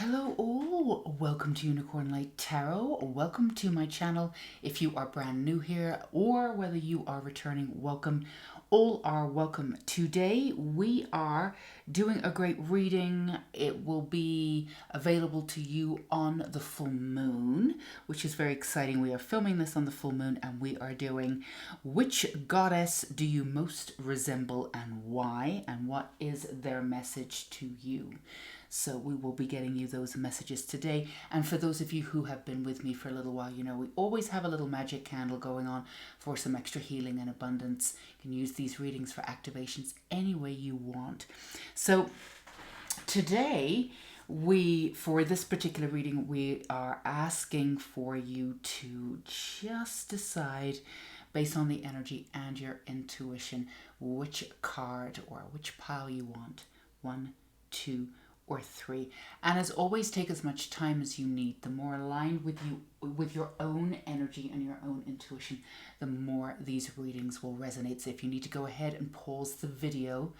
Hello all, welcome to Unicorn Light Tarot. Welcome to my channel. If you are brand new here or whether you are returning, welcome. All are welcome. Today we are doing a great reading. It will be available to you on the full moon, which is very exciting. We are filming this on the full moon and we are doing which goddess do you most resemble and why, and what is their message to you. So we will be getting you those messages today. And for those of you who have been with me for a little while, you know, we always have a little magic candle going on for some extra healing and abundance. You can use these readings for activations any way you want. So today, for this particular reading, we are asking for you to just decide, based on the energy and your intuition, which card or which pile you want. 1, 2, or 3. And as always, take as much time as you need. The more aligned with you, with your own energy and your own intuition, the more these readings will resonate. So if you need to go ahead and pause the video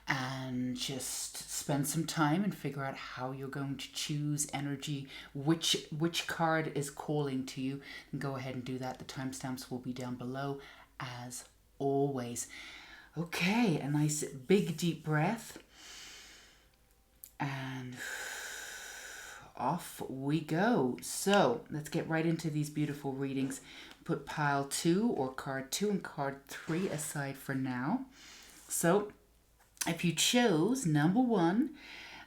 and just spend some time and figure out how you're going to choose energy, which card is calling to you, then go ahead and do that. The timestamps will be down below as always. Okay, a nice big deep breath. And off we go. So let's get right into these beautiful readings. Put pile 2 or card 2 and card 3 aside for now. So if you chose number 1,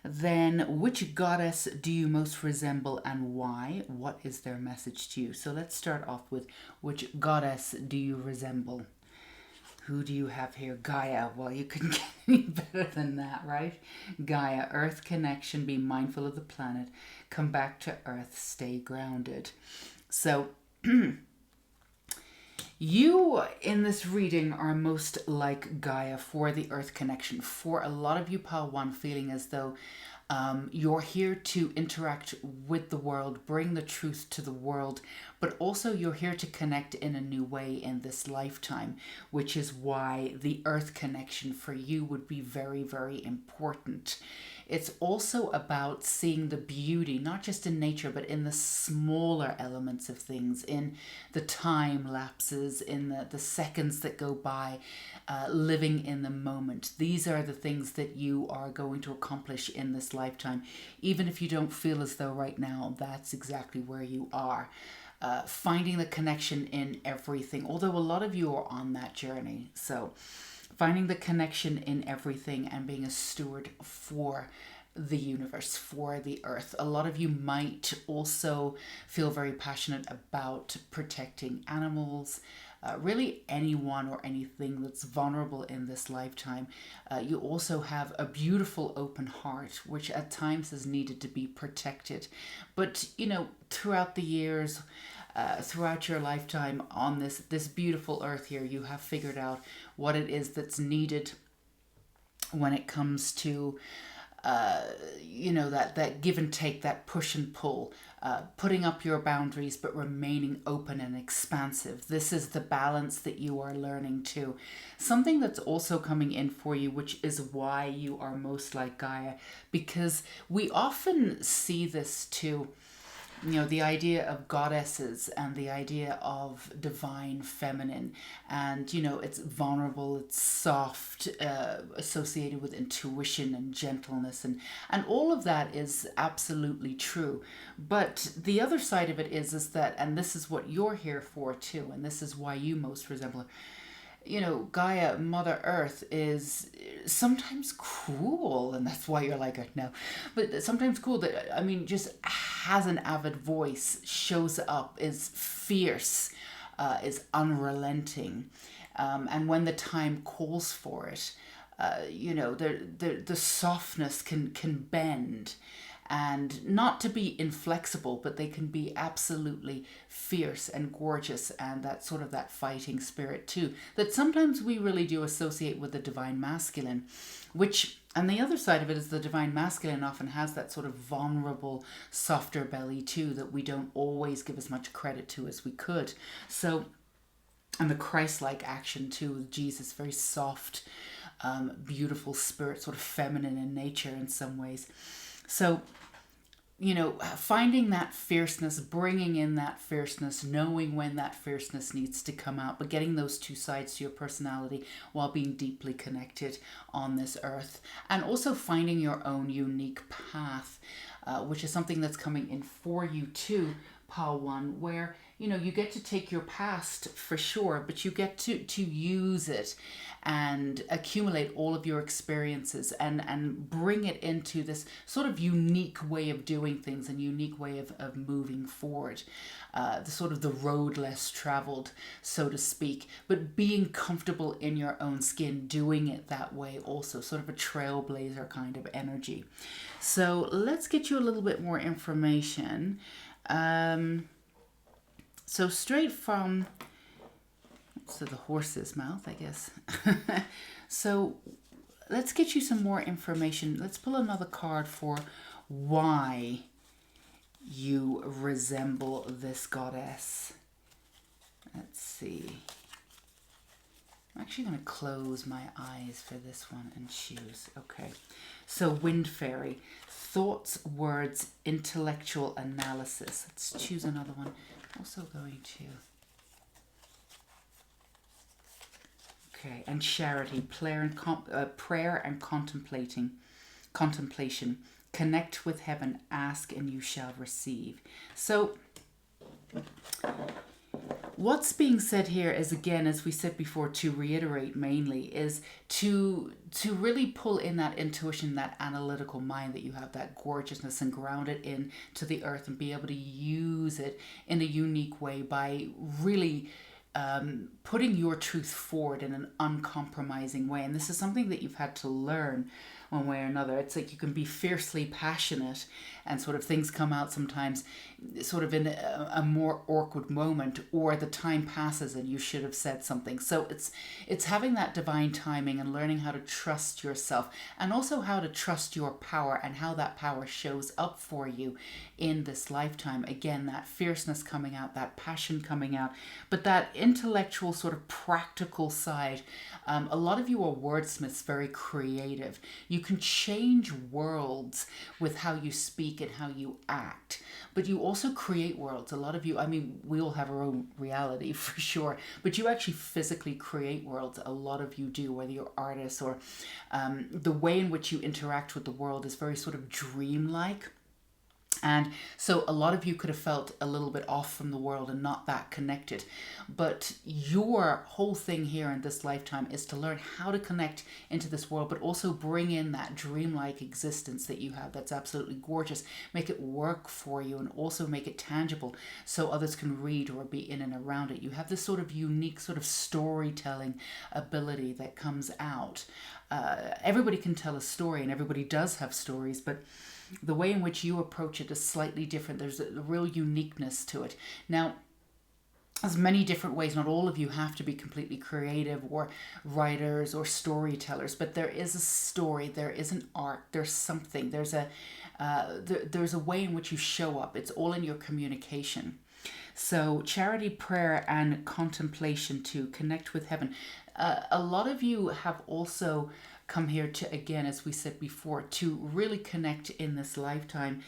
then which goddess do you most resemble and why? What is their message to you? So let's start off with which goddess do you resemble? Who do you have here? Gaia. Well, you couldn't get any better than that, right? Gaia, earth connection, be mindful of the planet, come back to earth, stay grounded. So you in this reading are most like Gaia for the earth connection. For a lot of you, pile 1, feeling as though you're here to interact with the world, bring the truth to the world, but also you're here to connect in a new way in this lifetime, which is why the earth connection for you would be very, very important. It's also about seeing the beauty, not just in nature, but in the smaller elements of things, in the time lapses, in the seconds that go by, living in the moment. These are the things that you are going to accomplish in this lifetime, even if you don't feel as though right now that's exactly where you are. Finding the connection in everything, although a lot of you are on that journey. So finding the connection in everything and being a steward for the universe, for the earth. A lot of you might also feel very passionate about protecting animals, really anyone or anything that's vulnerable in this lifetime. You also have a beautiful open heart, which at times has needed to be protected. But, you know, throughout the years, throughout your lifetime on this beautiful earth here, you have figured out what it is that's needed when it comes to you know, that give and take, that push and pull, putting up your boundaries but remaining open and expansive. This is the balance that you are learning too. Something that's also coming in for you, which is why you are most like Gaia, because we often see this too. You know, the idea of goddesses and the idea of divine feminine, and you know, it's vulnerable, it's soft, associated with intuition and gentleness, and all of that is absolutely true. But the other side of it is that, and this is what you're here for too, and this is why you most resemble her, you know, Gaia, Mother Earth, is sometimes cruel, and that's why you're like her. No, but sometimes cool. That, I mean, just has an avid voice, shows up, is fierce, is unrelenting, and when the time calls for it, you know, the softness can bend. And not to be inflexible, but they can be absolutely fierce and gorgeous, and that sort of that fighting spirit too, that sometimes we really do associate with the divine masculine, which, and the other side of it is the divine masculine often has that sort of vulnerable, softer belly too, that we don't always give as much credit to as we could. So, and the Christ-like action too, with Jesus, very soft, beautiful spirit, sort of feminine in nature in some ways. So finding that fierceness, bringing in that fierceness, knowing when that fierceness needs to come out, but getting those two sides to your personality while being deeply connected on this earth. And also finding your own unique path, which is something that's coming in for you too, Pile 1, where you get to take your past for sure, but you get to use it and accumulate all of your experiences and bring it into this sort of unique way of doing things and unique way of moving forward. The sort of the road less traveled, so to speak, but being comfortable in your own skin, doing it that way also, sort of a trailblazer kind of energy. So let's get you a little bit more information. So straight from the horse's mouth, I guess. So let's get you some more information. Let's pull another card for why you resemble this goddess. Let's see. I'm actually going to close my eyes for this one and choose. Okay. So Wind Fairy. Thoughts, words, intellectual analysis. Let's choose another one. Also going to... Okay, and Charity, prayer and contemplation. Connect with heaven, ask and you shall receive. So what's being said here is, again, as we said before, to reiterate mainly, is to really pull in that intuition, that analytical mind that you have, that gorgeousness, and ground it in to the earth and be able to use it in a unique way by really putting your truth forward in an uncompromising way. And this is something that you've had to learn one way or another. It's like you can be fiercely passionate and sort of things come out sometimes sort of in a more awkward moment, or the time passes and you should have said something. So it's having that divine timing and learning how to trust yourself, and also how to trust your power and how that power shows up for you in this lifetime. Again, that fierceness coming out, that passion coming out, but that intellectual sort of practical side. A lot of you are wordsmiths, very creative. You can change worlds with how you speak and how you act, but you also create worlds. A lot of you, I mean, we all have our own reality for sure, but you actually physically create worlds. A lot of you do, whether you're artists or the way in which you interact with the world is very sort of dreamlike. And so a lot of you could have felt a little bit off from the world and not that connected. But your whole thing here in this lifetime is to learn how to connect into this world, but also bring in that dreamlike existence that you have that's absolutely gorgeous. Make it work for you and also make it tangible so others can read or be in and around it. You have this sort of unique sort of storytelling ability that comes out. Everybody can tell a story, and everybody does have stories, but the way in which you approach it is slightly different. There's a real uniqueness to it. Now, there's many different ways. Not all of you have to be completely creative or writers or storytellers, but there is a story, there is an art, there's something, there's a way in which you show up. It's all in your communication. So charity, prayer, and contemplation to connect with heaven. A lot of you have also come here to, again, as we said before, to really connect in this lifetime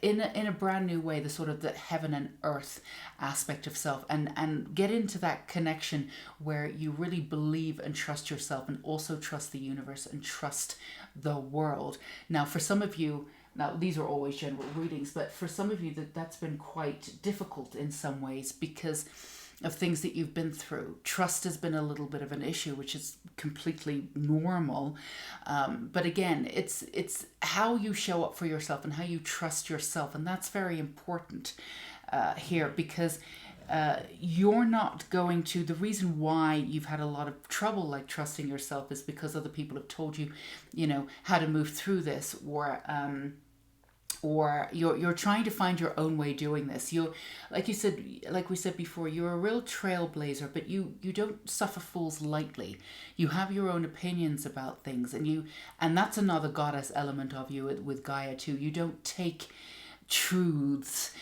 in a brand new way, the sort of the heaven and earth aspect of self, and get into that connection where you really believe and trust yourself, and also trust the universe and trust the world. Now, for some of you, now these are always general readings, but for some of you that's been quite difficult in some ways because of things that you've been through. Trust has been a little bit of an issue, which is completely normal. But again, it's how you show up for yourself and how you trust yourself. And that's very important here, because you're not going to, the reason why you've had a lot of trouble like trusting yourself is because other people have told you, how to move through this, or you're trying to find your own way doing this. Like we said before, you're a real trailblazer, but you don't suffer fools lightly. You have your own opinions about things, and that's another goddess element of you with Gaia too. You don't take truths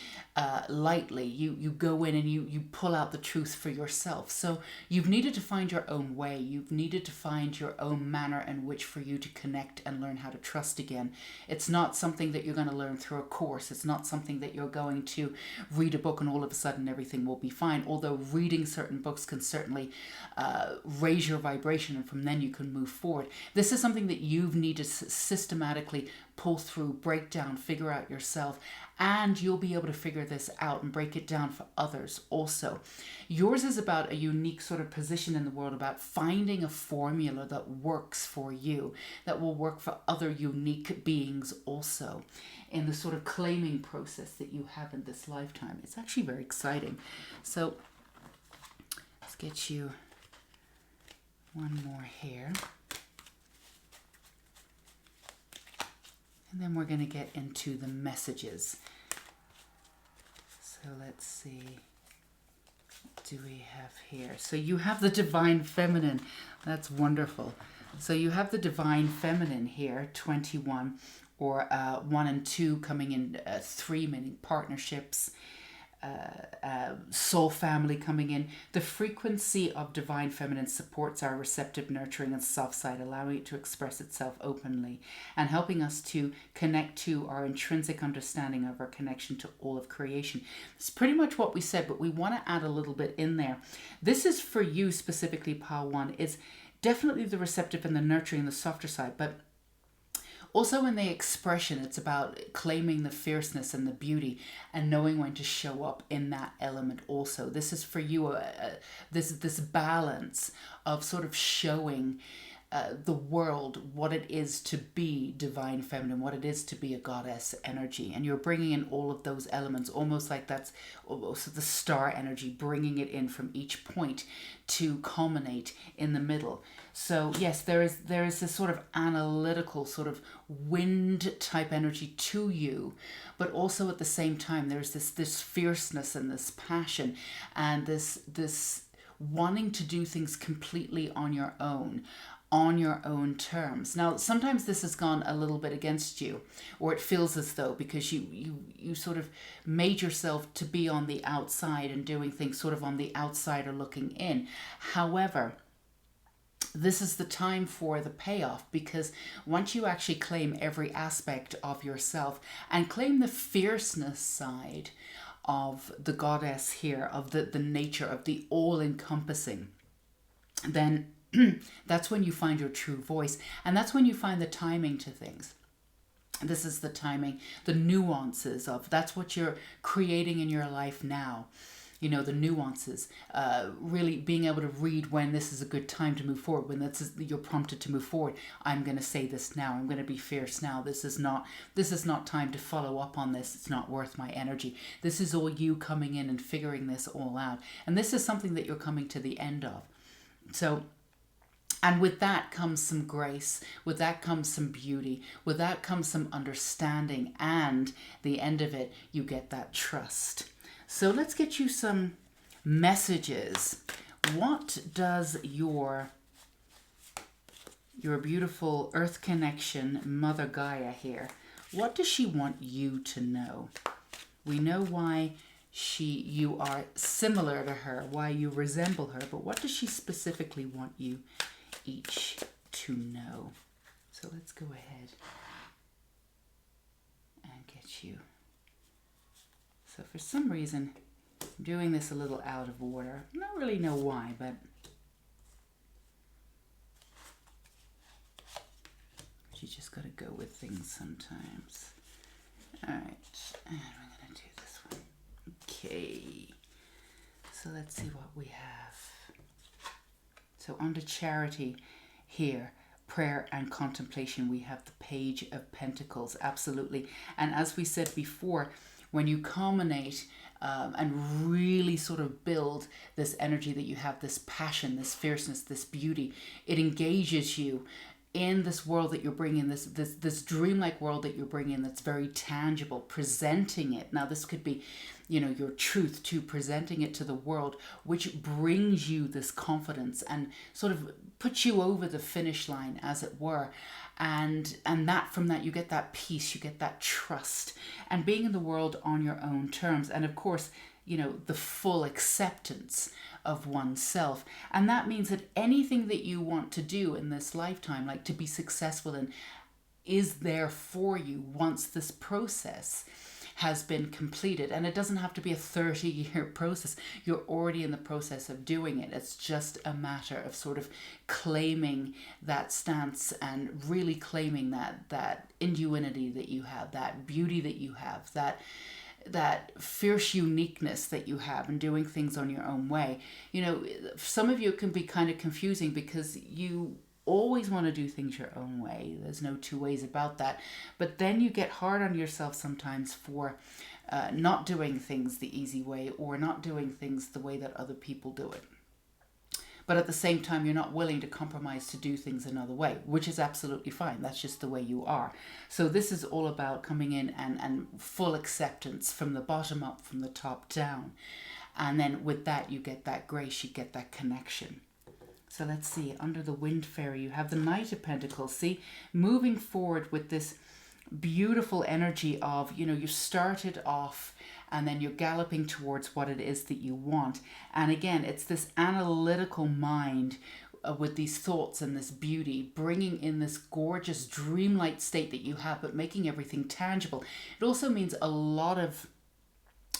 lightly. You go in and you pull out the truth for yourself. So you've needed to find your own way. You've needed to find your own manner in which for you to connect and learn how to trust again. It's not something that you're going to learn through a course. It's not something that you're going to read a book and all of a sudden everything will be fine. Although reading certain books can certainly raise your vibration, and from then you can move forward. This is something that you've needed to systematically pull through, break down, figure out yourself, and you'll be able to figure this out and break it down for others also. Yours is about a unique sort of position in the world, about finding a formula that works for you, that will work for other unique beings also, in the sort of claiming process that you have in this lifetime. It's actually very exciting. So let's get you one more here. And then we're going to get into the messages. So let's see. What do we have here? So you have the Divine Feminine. That's wonderful. So you have the Divine Feminine here, 21, or 1 and 2 coming in, 3 meaning partnerships, soul family coming in. The frequency of Divine Feminine supports our receptive, nurturing and soft side, allowing it to express itself openly and helping us to connect to our intrinsic understanding of our connection to all of creation. It's pretty much what we said, but we want to add a little bit in there. This is for you specifically, Pile 1. It's definitely the receptive and the nurturing, the softer side, but also in the expression, it's about claiming the fierceness and the beauty and knowing when to show up in that element also. This is for you, this balance of sort of showing the world what it is to be Divine Feminine, what it is to be a goddess energy. And you're bringing in all of those elements, almost like that's almost the star energy, bringing it in from each point to culminate in the middle. So yes, there is this sort of analytical, sort of wind type energy to you, but also at the same time there's this fierceness and this passion and this wanting to do things completely on your own terms. Now, sometimes this has gone a little bit against you, or it feels as though, because you sort of made yourself to be on the outside and doing things sort of on the outside or looking in. However, this is the time for the payoff, because once you actually claim every aspect of yourself and claim the fierceness side of the goddess here, of the nature of the all-encompassing, then that's when you find your true voice, and that's when you find the timing to things. This is the timing, the nuances of, that's what you're creating in your life now. You know, the nuances, really being able to read when this is a good time to move forward, when you're prompted to move forward. I'm going to say this now. I'm going to be fierce now. This is not time to follow up on this. It's not worth my energy. This is all you coming in and figuring this all out. And this is something that you're coming to the end of. So, and with that comes some grace, with that comes some beauty, with that comes some understanding, and the end of it, you get that trust. So let's get you some messages. What does your beautiful Earth connection, Mother Gaia here, what does she want you to know? We know why you are similar to her, why you resemble her, but what does she specifically want you each to know? So let's go ahead and get you. So for some reason, I'm doing this a little out of order. I don't really know why, but you just got to go with things sometimes. All right, and we're going to do this one. Okay, so let's see what we have. So under charity here, prayer and contemplation, we have the Page of Pentacles, absolutely. And as we said before, when you culminate and really sort of build this energy that you have, this passion, this fierceness, this beauty, it engages you in this world that you're bringing, this dreamlike world that you're bringing, that's very tangible, presenting it. Now this could be, your truth too, presenting it to the world, which brings you this confidence and sort of puts you over the finish line, as it were. And that, from that, you get that peace, you get that trust, and being in the world on your own terms. And of course, the full acceptance of oneself. And that means that anything that you want to do in this lifetime, like to be successful in, is there for you once this process has been completed. And it doesn't have to be a 30-year process. You're already in the process of doing it. It's just a matter of sort of claiming that stance and really claiming that ingenuity that you have, that beauty that you have, that fierce uniqueness that you have, and doing things on your own way. Some of you, it can be kind of confusing because you always want to do things your own way. There's no two ways about that. But then you get hard on yourself sometimes for not doing things the easy way, or not doing things the way that other people do it. But at the same time, you're not willing to compromise to do things another way, which is absolutely fine. That's just the way you are. So this is all about coming in and full acceptance from the bottom up, from the top down. And then with that, you get that grace, you get that connection. So let's see, under the Wind Fairy, you have the Knight of Pentacles. See, moving forward with this beautiful energy of, you started off and then you're galloping towards what it is that you want. And again, it's this analytical mind with these thoughts and this beauty, bringing in this gorgeous dreamlike state that you have, but making everything tangible. It also means a lot of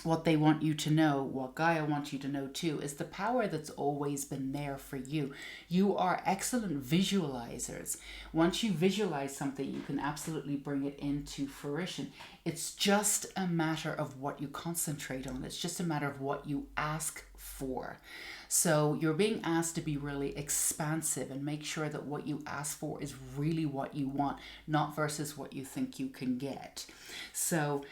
what they want you to know, what Gaia wants you to know too, is the power that's always been there for you. You are excellent visualizers. Once you visualize something, you can absolutely bring it into fruition. It's just a matter of what you concentrate on. It's just a matter of what you ask for. So you're being asked to be really expansive and make sure that what you ask for is really what you want, not versus what you think you can get. So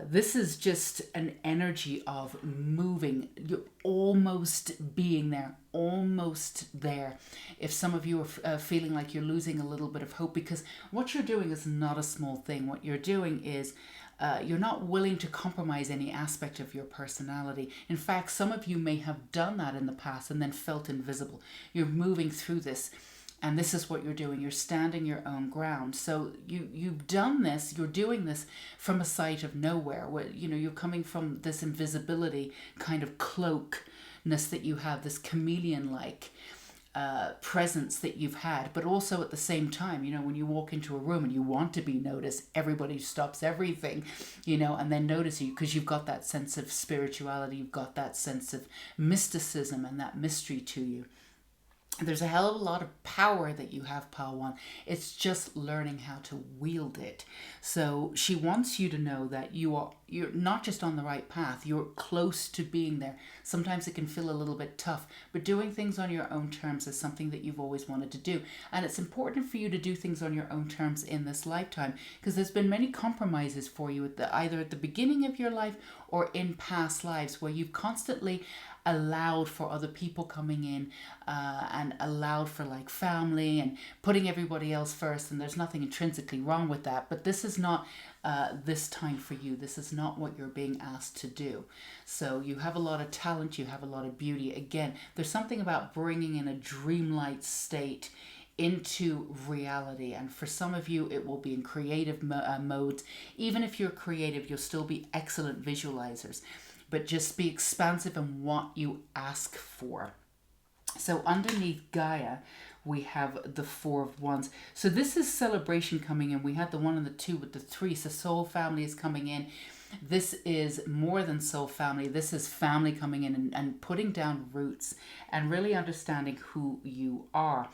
this is just an energy of moving. You're almost being there, almost there. If some of you are feeling like you're losing a little bit of hope, because what you're doing is not a small thing. What you're doing is you're not willing to compromise any aspect of your personality. In fact, some of you may have done that in the past and then felt invisible. You're moving through this. And this is what you're doing. You're standing your own ground. So you've done this. You're doing this from a site of nowhere. Where you're coming from this invisibility kind of cloakness that you have, this chameleon-like presence that you've had. But also at the same time, when you walk into a room and you want to be noticed, everybody stops everything, and then notice you because you've got that sense of spirituality. You've got that sense of mysticism and that mystery to you. There's a hell of a lot of power that you have, Pile 1. It's just learning how to wield it. So she wants you to know that you're not just on the right path, you're close to being there. Sometimes it can feel a little bit tough, but doing things on your own terms is something that you've always wanted to do. And it's important for you to do things on your own terms in this lifetime, because there's been many compromises for you either at the beginning of your life or in past lives, where you've constantly allowed for other people coming in and allowed for like family and putting everybody else first. And there's nothing intrinsically wrong with that, but this is not this time for you. This is not what you're being asked to do. So you have a lot of talent, you have a lot of beauty. Again, there's something about bringing in a dreamlike state into reality, and for some of you it will be in creative modes. Even if you're creative, you'll still be excellent visualizers, but just be expansive in what you ask for. So underneath Gaia, we have the Four of Wands. So this is celebration coming in. We had the 1 and the 2 with the 3. So soul family is coming in. This is more than soul family. This is family coming in and putting down roots and really understanding who you are.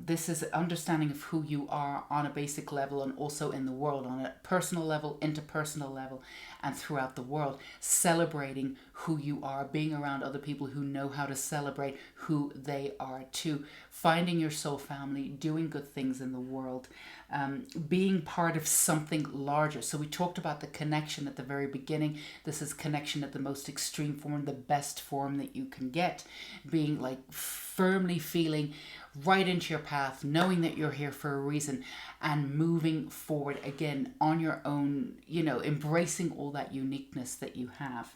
This is understanding of who you are on a basic level and also in the world on a personal level, interpersonal level, and throughout the world, celebrating who you are, being around other people who know how to celebrate who they are too, finding your soul family, doing good things in the world, being part of something larger. So we talked about the connection at the very beginning. This is connection at the most extreme form, the best form that you can get, being like firmly feeling right into your path, knowing that you're here for a reason, and moving forward again on your own, embracing all that uniqueness that you have.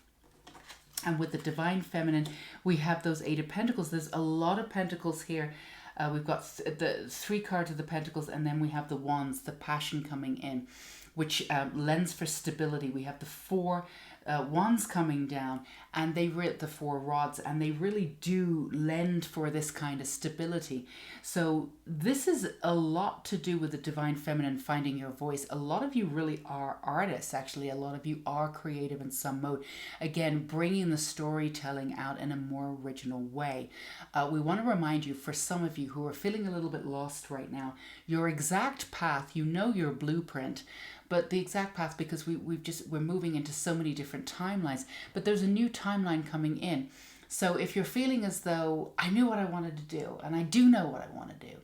And with the Divine Feminine, we have those Eight of Pentacles. There's a lot of Pentacles here. We've got the 3 cards of the Pentacles, and then we have the Wands, the passion coming in, which lends for stability. We have the 4 Wands coming down, and the 4 rods, and they really do lend for this kind of stability. So this is a lot to do with the Divine Feminine, finding your voice. A lot of you really are artists, actually. A lot of you are creative in some mode. Again, bringing the storytelling out in a more original way. We want to remind you, for some of you who are feeling a little bit lost right now, your exact path, your blueprint, but the exact path, because we're moving into so many different timelines, but there's a new timeline coming in. So if you're feeling as though I knew what I wanted to do, and I do know what I want to do,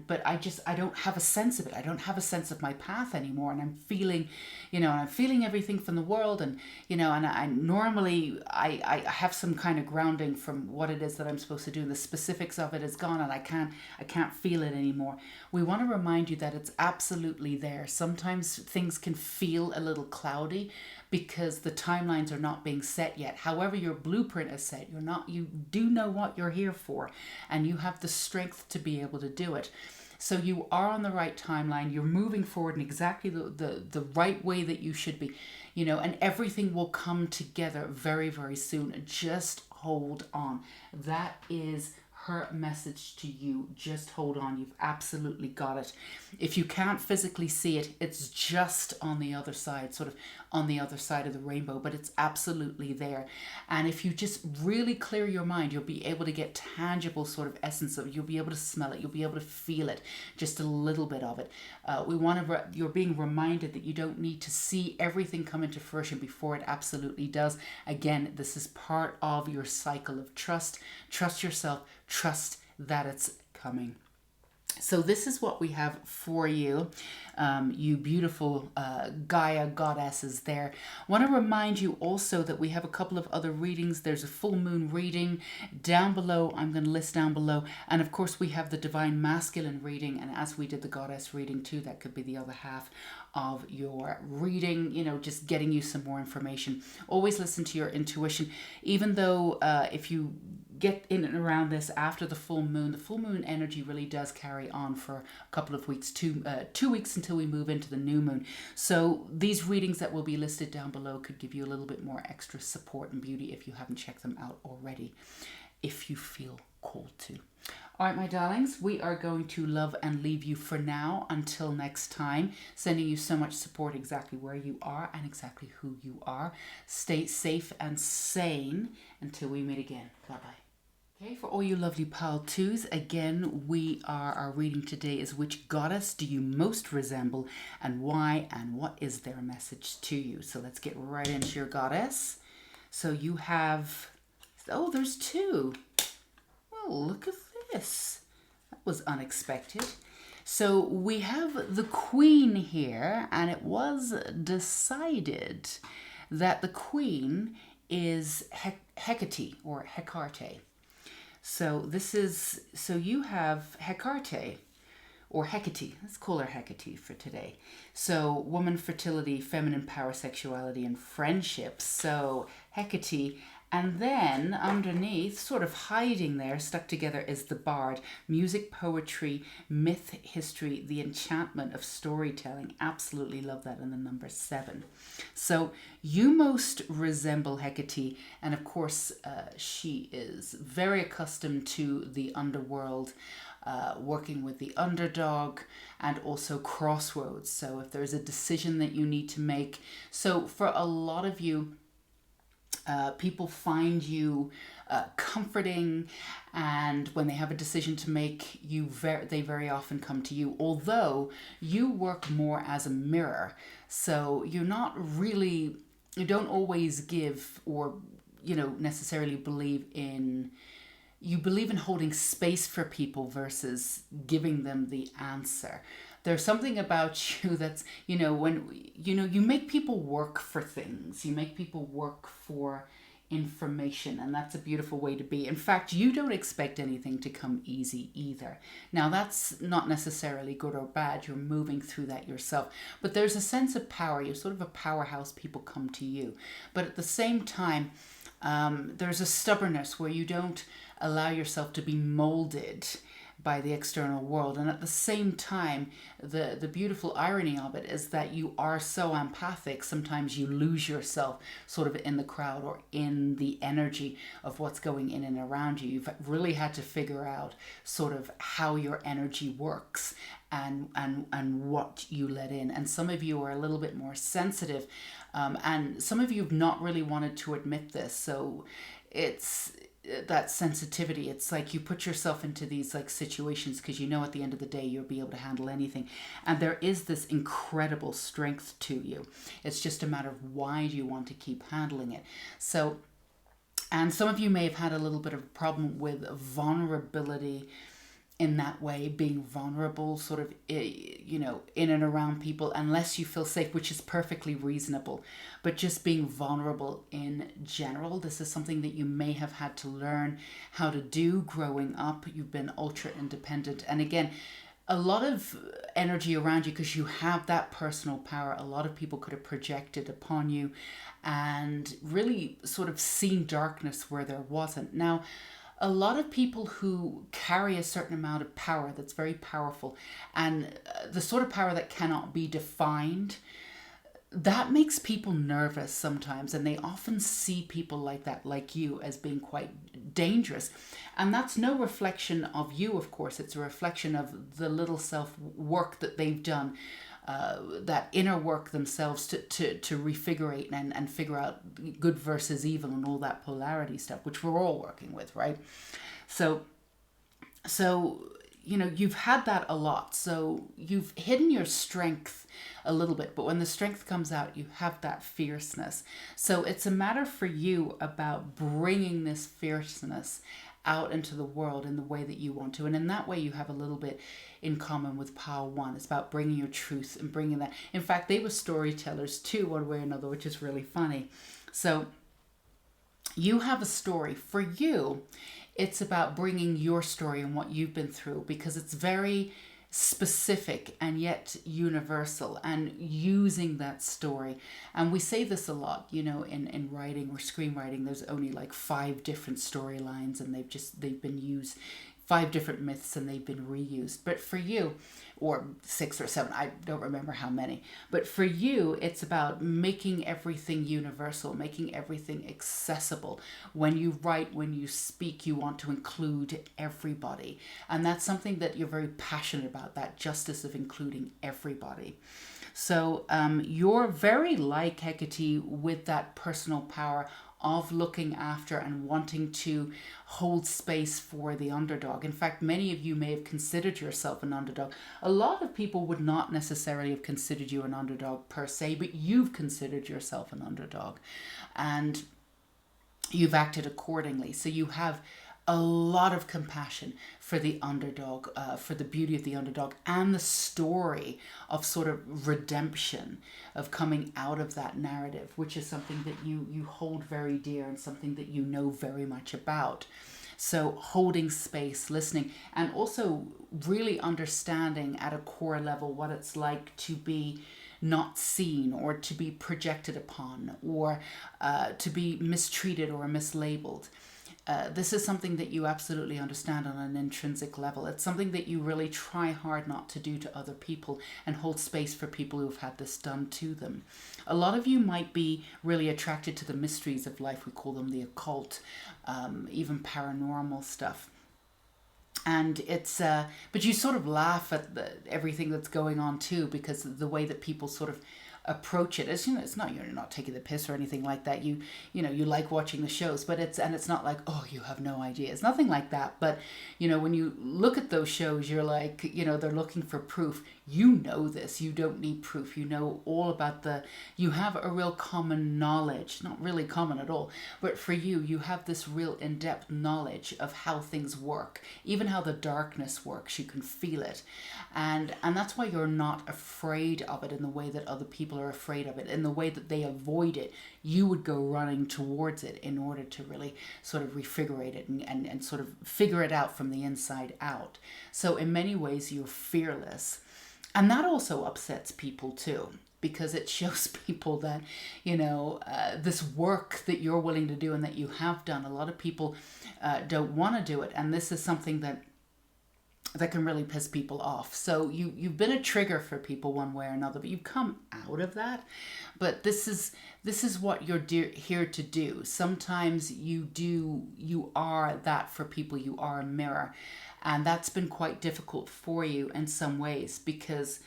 but I don't have a sense of it. I don't have a sense of my path anymore, and I'm feeling, I'm feeling everything from the world, and and I normally I have some kind of grounding from what it is that I'm supposed to do, and the specifics of it is gone, and I can't feel it anymore. We want to remind you that it's absolutely there. Sometimes things can feel a little cloudy because the timelines are not being set yet. However, your blueprint is set. You do know what you're here for, and you have the strength to be able to do it. So you are on the right timeline. You're moving forward in exactly the right way that you should be, and everything will come together very, very soon. Just hold on. That is her message to you. Just hold on. You've absolutely got it. If you can't physically see it, it's just on the other side, sort of on the other side of the rainbow, but it's absolutely there. And if you just really clear your mind, you'll be able to get tangible sort of essence of it. You'll be able to smell it. You'll be able to feel it, just a little bit of it. You're being reminded that you don't need to see everything come into fruition before it absolutely does. Again, this is part of your cycle of trust. Trust yourself. Trust that it's coming. So this is what we have for you, you beautiful Gaia goddesses there. I want to remind you also that we have a couple of other readings. There's a full moon reading down below. I'm going to list down below. And of course, we have the Divine Masculine reading. And as we did the Goddess reading too, that could be the other half of your reading, just getting you some more information. Always listen to your intuition, even though if you get in and around this after the full moon energy really does carry on for a couple of weeks, 2 weeks until we move into the new moon. So these readings that will be listed down below could give you a little bit more extra support and beauty if you haven't checked them out already, if you feel called to. All right, my darlings, we are going to love and leave you for now until next time, sending you so much support exactly where you are and exactly who you are. Stay safe and sane until we meet again. Bye-bye. Okay, for all you lovely pile twos, again, our reading today is which goddess do you most resemble and why, and what is their message to you? So let's get right into your goddess. So you have, there's 2. Well, look at this. That was unexpected. So we have the Queen here, and it was decided that the Queen is Hecate or Hecate. So you have Hecate or Hecate. Let's call her Hecate for today. So woman, fertility, feminine power, sexuality, and friendship. So Hecate. And then underneath, sort of hiding there, stuck together, is the Bard. Music, poetry, myth, history, the enchantment of storytelling. Absolutely love that. And the number 7. So you most resemble Hecate. And of course, she is very accustomed to the underworld, working with the underdog, and also crossroads. So if there's a decision that you need to make. So for a lot of you, people find you comforting, and when they have a decision to make, they very often come to you, although you work more as a mirror. So you don't always give or necessarily believe in, you believe in holding space for people versus giving them the answer. There's something about you that's, when, you make people work for things, you make people work for information, and that's a beautiful way to be. In fact, you don't expect anything to come easy either. Now, that's not necessarily good or bad. You're moving through that yourself. But there's a sense of power. You're sort of a powerhouse. People come to you. But at the same time, there's a stubbornness where you don't allow yourself to be molded by the external world. And at the same time, the beautiful irony of it is that you are so empathic, sometimes you lose yourself sort of in the crowd or in the energy of what's going in and around you. You've really had to figure out sort of how your energy works and what you let in. And some of you are a little bit more sensitive, and some of you have not really wanted to admit this. So it's that sensitivity. It's like you put yourself into these like situations because at the end of the day you'll be able to handle anything, and there is this incredible strength to you. It's just a matter of why do you want to keep handling it. So, and some of you may have had a little bit of a problem with vulnerability in that way, being vulnerable sort of, in and around people, unless you feel safe, which is perfectly reasonable. But just being vulnerable in general, this is something that you may have had to learn how to do growing up. You've been ultra independent. And again, a lot of energy around you because you have that personal power. A lot of people could have projected upon you and really sort of seen darkness where there wasn't. Now, a lot of people who carry a certain amount of power that's very powerful, and the sort of power that cannot be defined, that makes people nervous sometimes, and they often see people like that, like you, as being quite dangerous. And that's no reflection of you, of course. It's a reflection of the little self-work that they've done, that inner work themselves to refigurate and figure out good versus evil and all that polarity stuff, which we're all working with, right? So you've had that a lot. So you've hidden your strength a little bit, but when the strength comes out, you have that fierceness. So it's a matter for you about bringing this fierceness out into the world in the way that you want to. And in that way, you have a little bit in common with Pile 1. It's about bringing your truth and bringing that. In fact, they were storytellers too, one way or another, which is really funny. So you have a story. For you, it's about bringing your story and what you've been through, because it's very specific and yet universal, and using that story. And we say this a lot, in writing or screenwriting. There's only like 5 different storylines, and they've been used, 5 different myths, and they've been reused. But for you, or 6 or 7, I don't remember how many, but for you, it's about making everything universal, making everything accessible. When you write, when you speak, you want to include everybody. And that's something that you're very passionate about, that justice of including everybody. So you're very like Hecate with that personal power of looking after and wanting to hold space for the underdog. In fact, many of you may have considered yourself an underdog. A lot of people would not necessarily have considered you an underdog per se, but you've considered yourself an underdog, and you've acted accordingly. So you have a lot of compassion for the underdog, for the beauty of the underdog, and the story of sort of redemption, of coming out of that narrative, which is something that you hold very dear and something that you know very much about. So holding space, listening, and also really understanding at a core level what it's like to be not seen, or to be projected upon, or to be mistreated or mislabeled. This is something that you absolutely understand on an intrinsic level. It's something that you really try hard not to do to other people, and hold space for people who've had this done to them. A lot of you might be really attracted to the mysteries of life. We call them the occult, even paranormal stuff. And it's, but you sort of laugh at everything that's going on too, because the way that people sort of approach it is, it's not, you're not taking the piss or anything like that. You like watching the shows, but it's not like, oh, you have no idea. It's nothing like that. But when you look at those shows, you're like, they're looking for proof. You know this. You don't need proof. You know all about you have a real common knowledge, not really common at all, but for you, you have this real in-depth knowledge of how things work, even how the darkness works. You can feel it. And that's why you're not afraid of it in the way that other people are afraid of it, in the way that they avoid it. You would go running towards it in order to really sort of refigurate it and sort of figure it out from the inside out. So in many ways, you're fearless. And that also upsets people too, because it shows people that, this work that you're willing to do and that you have done, a lot of people don't want to do it. And this is something that can really piss people off. So you've been a trigger for people one way or another, but you've come out of that. But this is what you're here to do. Sometimes you are that for people. You are a mirror. And that's been quite difficult for you in some ways, because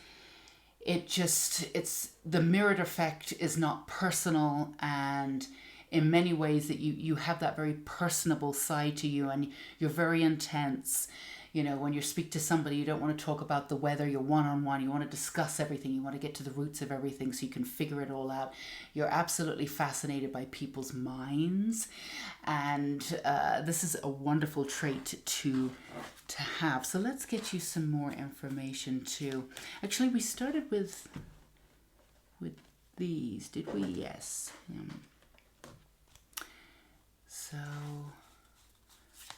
it's the mirrored effect is not personal, and in many ways that you have that very personable side to you, and you're very intense. When you speak to somebody, you don't want to talk about the weather. You're one-on-one. You want to discuss everything. You want to get to the roots of everything so you can figure it all out. You're absolutely fascinated by people's minds. And this is a wonderful trait to have. So let's get you some more information too. Actually, we started with these, did we? Yes. So,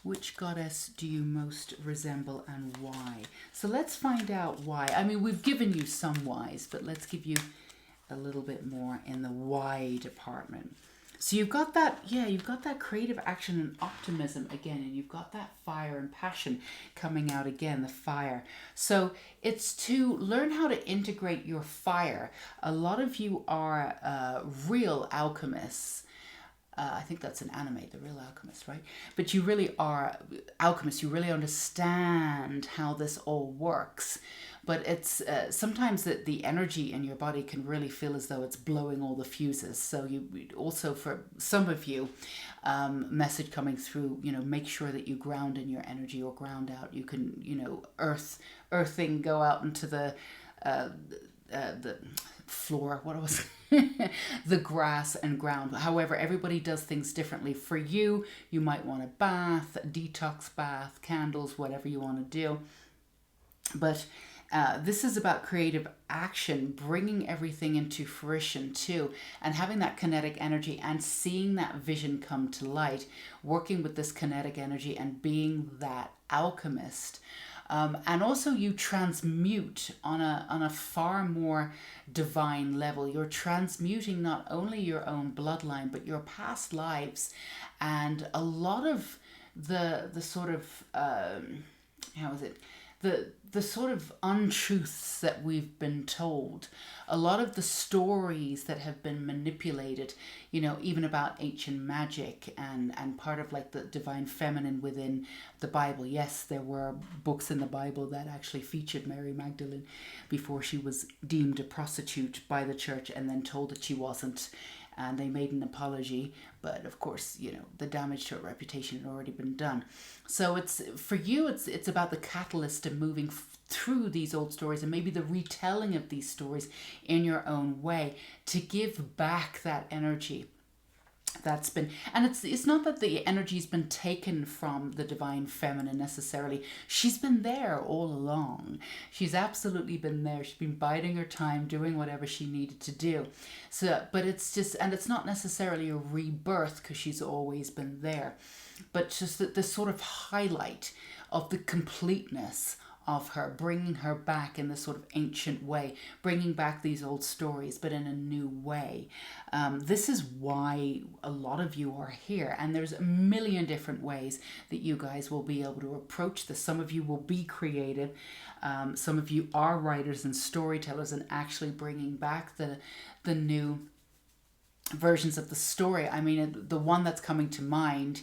which goddess do you most resemble and why? So let's find out why. I mean, we've given you some whys, but let's give you a little bit more in the why department. So you've got that creative action and optimism again, and you've got that fire and passion coming out again, the fire. So it's to learn how to integrate your fire. A lot of you are real alchemists. I think that's an anime, The Real Alchemist, right? But you really are alchemists. You really understand how this all works. But it's sometimes that the energy in your body can really feel as though it's blowing all the fuses. So you also, for some of you, message coming through, make sure that you ground in your energy or ground out. You can, earthing, go out into the floor, what was the grass and ground. However, everybody does things differently. For you, you might want a bath, a detox bath, candles, whatever you want to do. But this is about creative action, bringing everything into fruition too, and having that kinetic energy and seeing that vision come to light, working with this kinetic energy and being that alchemist. And also you transmute on a far more divine level. You're transmuting not only your own bloodline, but your past lives, and a lot of the sort of, the sort of untruths that we've been told, a lot of the stories that have been manipulated, even about ancient magic and part of like the divine feminine within the Bible. Yes, there were books in the Bible that actually featured Mary Magdalene before she was deemed a prostitute by the church and then told that she wasn't. And they made an apology, but of course, the damage to her reputation had already been done. So it's for you, it's about the catalyst of moving through these old stories and maybe the retelling of these stories in your own way to give back that energy that's been, and it's not that the energy's been taken from the divine feminine necessarily. She's been there all along. She's absolutely been there. She's been biding her time, doing whatever she needed to do. So, but it's just, and it's not necessarily a rebirth because she's always been there, but just that this sort of highlight of the completeness of her, bringing her back in this sort of ancient way, bringing back these old stories, but in a new way. This is why a lot of you are here, and there's a million different ways that you guys will be able to approach this. Some of you will be creative. Some of you are writers and storytellers and actually bringing back the new versions of the story. I mean, the one that's coming to mind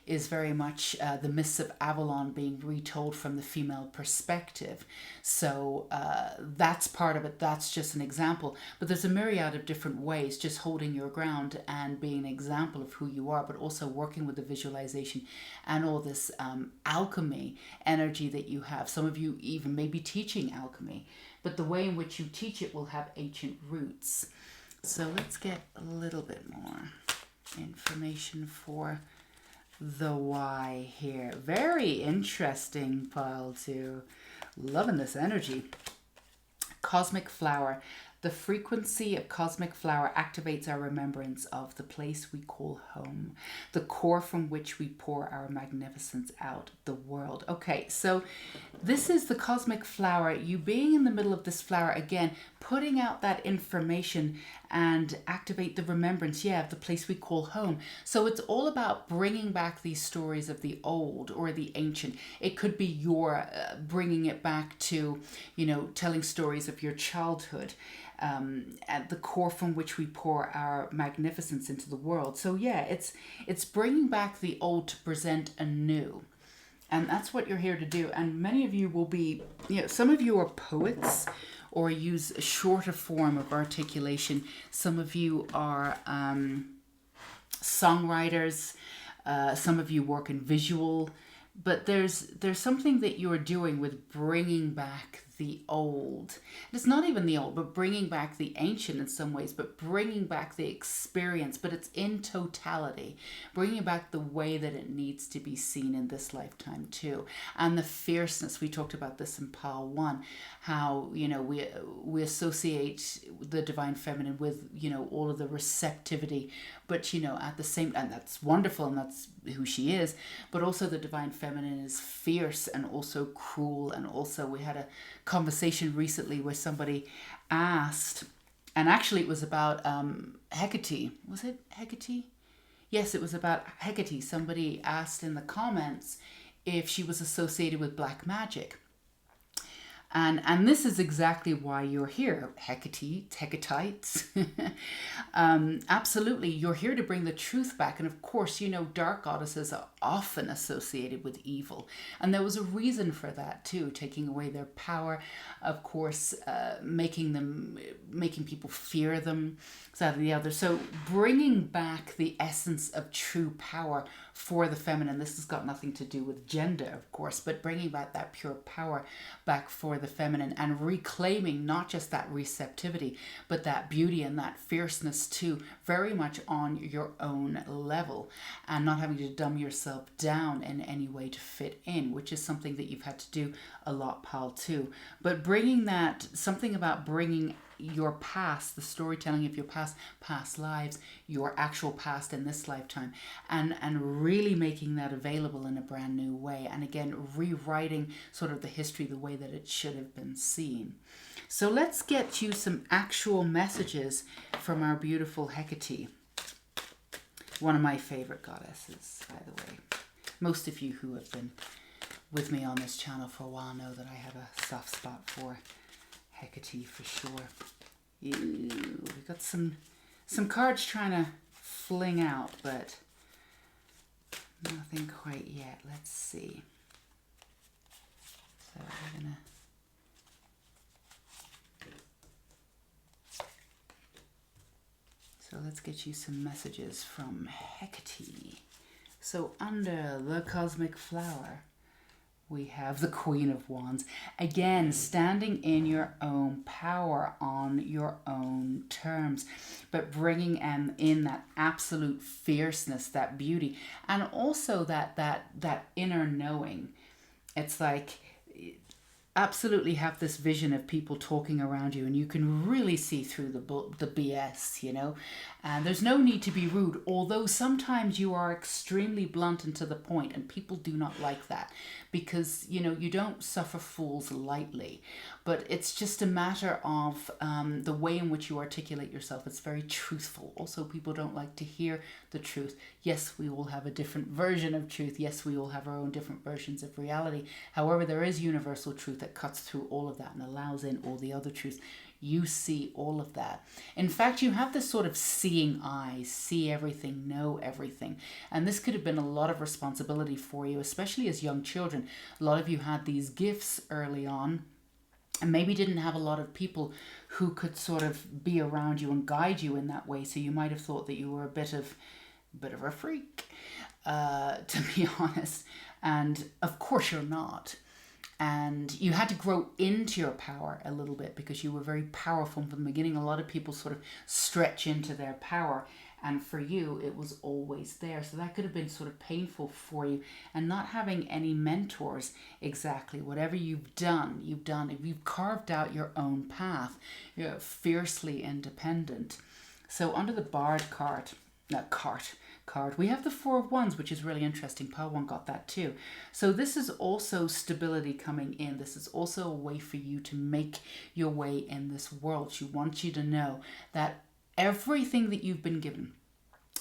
is very much the myths of Avalon being retold from the female perspective. So that's part of it. That's just an example. But there's a myriad of different ways, just holding your ground and being an example of who you are, but also working with the visualization and all this alchemy energy that you have. Some of you even may be teaching alchemy, but the way in which you teach it will have ancient roots. So let's get a little bit more information for the why here. Very interesting pile too. Loving this energy. Cosmic flower. The frequency of cosmic flower activates our remembrance of the place we call home, the core from which we pour our magnificence out the world. Okay, so this is the cosmic flower. You being in the middle of this flower, again, putting out that information and activate the remembrance, of the place we call home. So it's all about bringing back these stories of the old or the ancient. It could be your bringing it back to, telling stories of your childhood. At the core from which we pour our magnificence into the world. So it's bringing back the old to present anew. And that's what you're here to do. And many of you will be, some of you are poets or use a shorter form of articulation. Some of you are songwriters. Some of you work in visual. But there's something that you're doing with bringing back the old. It's not even the old, but bringing back the ancient in some ways, but bringing back the experience, but it's in totality, bringing back the way that it needs to be seen in this lifetime too. And the fierceness, we talked about this in Pile 1, how, we associate the divine feminine with, all of the receptivity, but, at the same, and that's wonderful and that's who she is, but also the divine feminine is fierce and also cruel. And also we had a conversation recently where somebody asked, and actually it was about Hecate. Was it Hecate? Yes, it was about Hecate. Somebody asked in the comments if she was associated with black magic. And this is exactly why you're here, Hecatites. Absolutely, you're here to bring the truth back. And of course, dark goddesses are often associated with evil. And there was a reason for that too, taking away their power, of course, making people fear them, that and the other. So bringing back the essence of true power for the feminine. This has got nothing to do with gender, of course, but bringing back that pure power back for the feminine and reclaiming not just that receptivity, but that beauty and that fierceness too, very much on your own level and not having to dumb yourself down in any way to fit in, which is something that you've had to do a lot, Pal, too. But bringing that, something about bringing your past, the storytelling of your past lives, your actual past in this lifetime, and really making that available in a brand new way. And again, rewriting sort of the history the way that it should have been seen. So let's get you some actual messages from our beautiful Hecate, one of my favorite goddesses, by the way. Most of you who have been with me on this channel for a while know that I have a soft spot for Hecate for sure. Ew, we got some cards trying to fling out, but nothing quite yet. Let's see. So we're gonna let's get you some messages from Hecate. So under the cosmic flower, we have the Queen of Wands. Again, standing in your own power on your own terms, but bringing in that absolute fierceness, that beauty, and also that inner knowing. It's like absolutely have this vision of people talking around you and you can really see through the BS, and there's no need to be rude, although sometimes you are extremely blunt and to the point, and people do not like that because, you don't suffer fools lightly, but it's just a matter of the way in which you articulate yourself. It's very truthful. Also, people don't like to hear the truth. Yes, we all have a different version of truth. Yes, we all have our own different versions of reality. However, there is universal truth that cuts through all of that and allows in all the other truths. You see all of that. In fact, you have this sort of seeing eye, see everything, know everything. And this could have been a lot of responsibility for you, especially as young children. A lot of you had these gifts early on and maybe didn't have a lot of people who could sort of be around you and guide you in that way. So you might have thought that you were a bit of a freak, to be honest. And of course you're not. And you had to grow into your power a little bit because you were very powerful from the beginning. A lot of people sort of stretch into their power, and for you it was always there. So that could have been sort of painful for you, and not having any mentors. Exactly, whatever you've done. You've carved out your own path. You're fiercely independent. So under the Bard card, we have the Four of Wands, which is really interesting. Pile 1 got that too. So this is also stability coming in. This is also a way for you to make your way in this world. She wants you to know that everything that you've been given,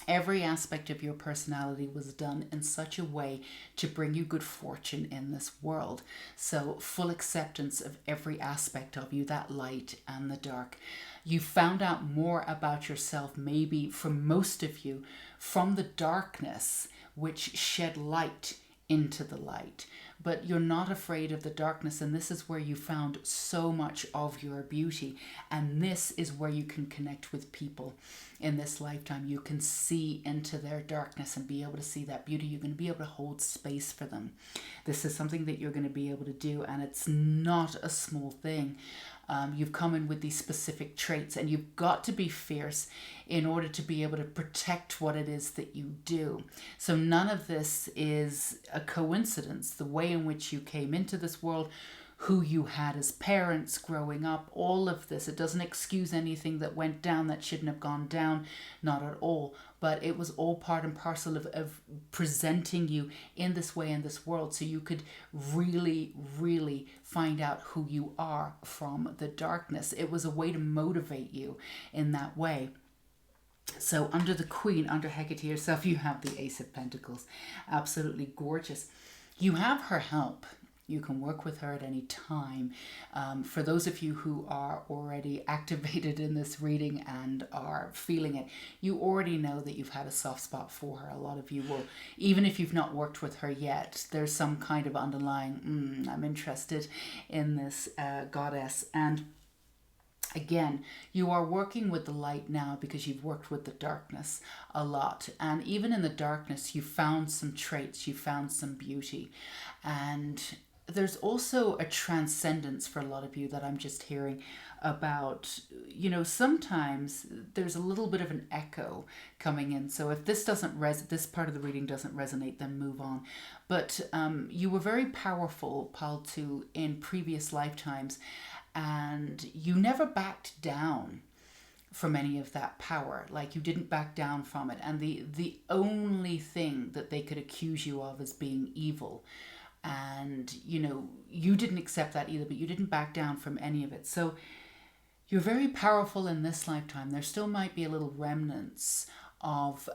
every aspect of your personality was done in such a way to bring you good fortune in this world. So full acceptance of every aspect of you, that light and the dark. You found out more about yourself, maybe for most of you, from the darkness, which shed light into the light. But you're not afraid of the darkness, and this is where you found so much of your beauty. And this is where you can connect with people in this lifetime. You can see into their darkness and be able to see that beauty. You're going to be able to hold space for them. This is something that you're going to be able to do, and it's not a small thing. You've come in with these specific traits, and you've got to be fierce in order to be able to protect what it is that you do. So none of this is a coincidence. The way in which you came into this world, who you had as parents growing up, all of this, it doesn't excuse anything that went down that shouldn't have gone down, not at all. But it was all part and parcel of presenting you in this way in this world, so you could really, really find out who you are from the darkness. It was a way to motivate you in that way. So under the Queen, under Hecate herself, you have the Ace of Pentacles. Absolutely gorgeous. You have her help. You can work with her at any time. For those of you who are already activated in this reading and are feeling it, you already know that you've had a soft spot for her. A lot of you will, even if you've not worked with her yet, there's some kind of underlying, I'm interested in this goddess. And again, you are working with the light now because you've worked with the darkness a lot. And even in the darkness, you found some traits, you found some beauty. And there's also a transcendence for a lot of you that I'm just hearing about. You know, sometimes there's a little bit of an echo coming in. So if this doesn't this part of the reading doesn't resonate, then move on. But you were very powerful, Pal 2, in previous lifetimes, and you never backed down from any of that power. Like, you didn't back down from it. And the only thing that they could accuse you of is being evil. And, you know, you didn't accept that either, but you didn't back down from any of it. So you're very powerful in this lifetime. There still might be a little remnants of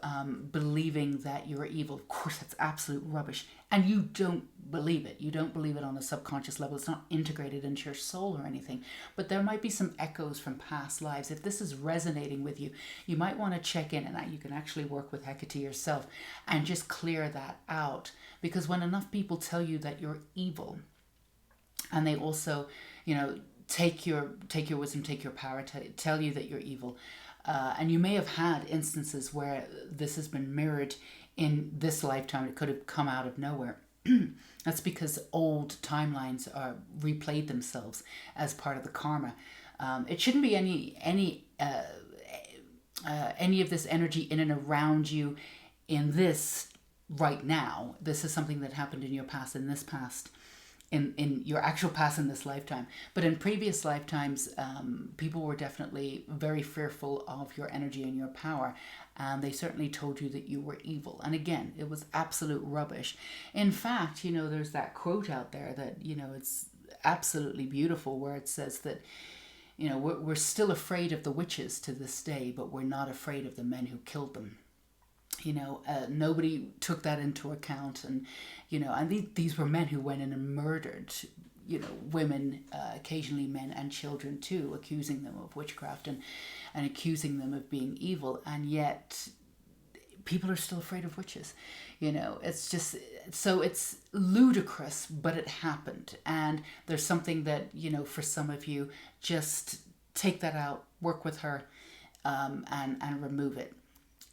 believing that you're evil. Of course, that's absolute rubbish. And you don't believe it. You don't believe it on a subconscious level. It's not integrated into your soul or anything. But there might be some echoes from past lives. If this is resonating with you, you might want to check in, and you can actually work with Hecate yourself and just clear that out. Because when enough people tell you that you're evil, and they also, you know, take your wisdom, take your power, tell you that you're evil, and you may have had instances where this has been mirrored in this lifetime. It could have come out of nowhere. That's because old timelines replayed themselves as part of the karma. It shouldn't be any of this energy in and around you in this right now. This is something that happened in your past, in this past, in your actual past, in this lifetime. But in previous lifetimes, people were definitely very fearful of your energy and your power, and they certainly told you that you were evil. And again, it was absolute rubbish. In fact, you know, there's that quote out there that, you know, it's absolutely beautiful, where it says that, you know, we're still afraid of the witches to this day, but we're not afraid of the men who killed them. You know, nobody took that into account. And, you know, and these were men who went in and murdered, women, occasionally men and children too, accusing them of witchcraft and accusing them of being evil. And yet people are still afraid of witches. It's just, so it's ludicrous, but it happened. And there's something that, for some of you, just take that out, work with her, and remove it.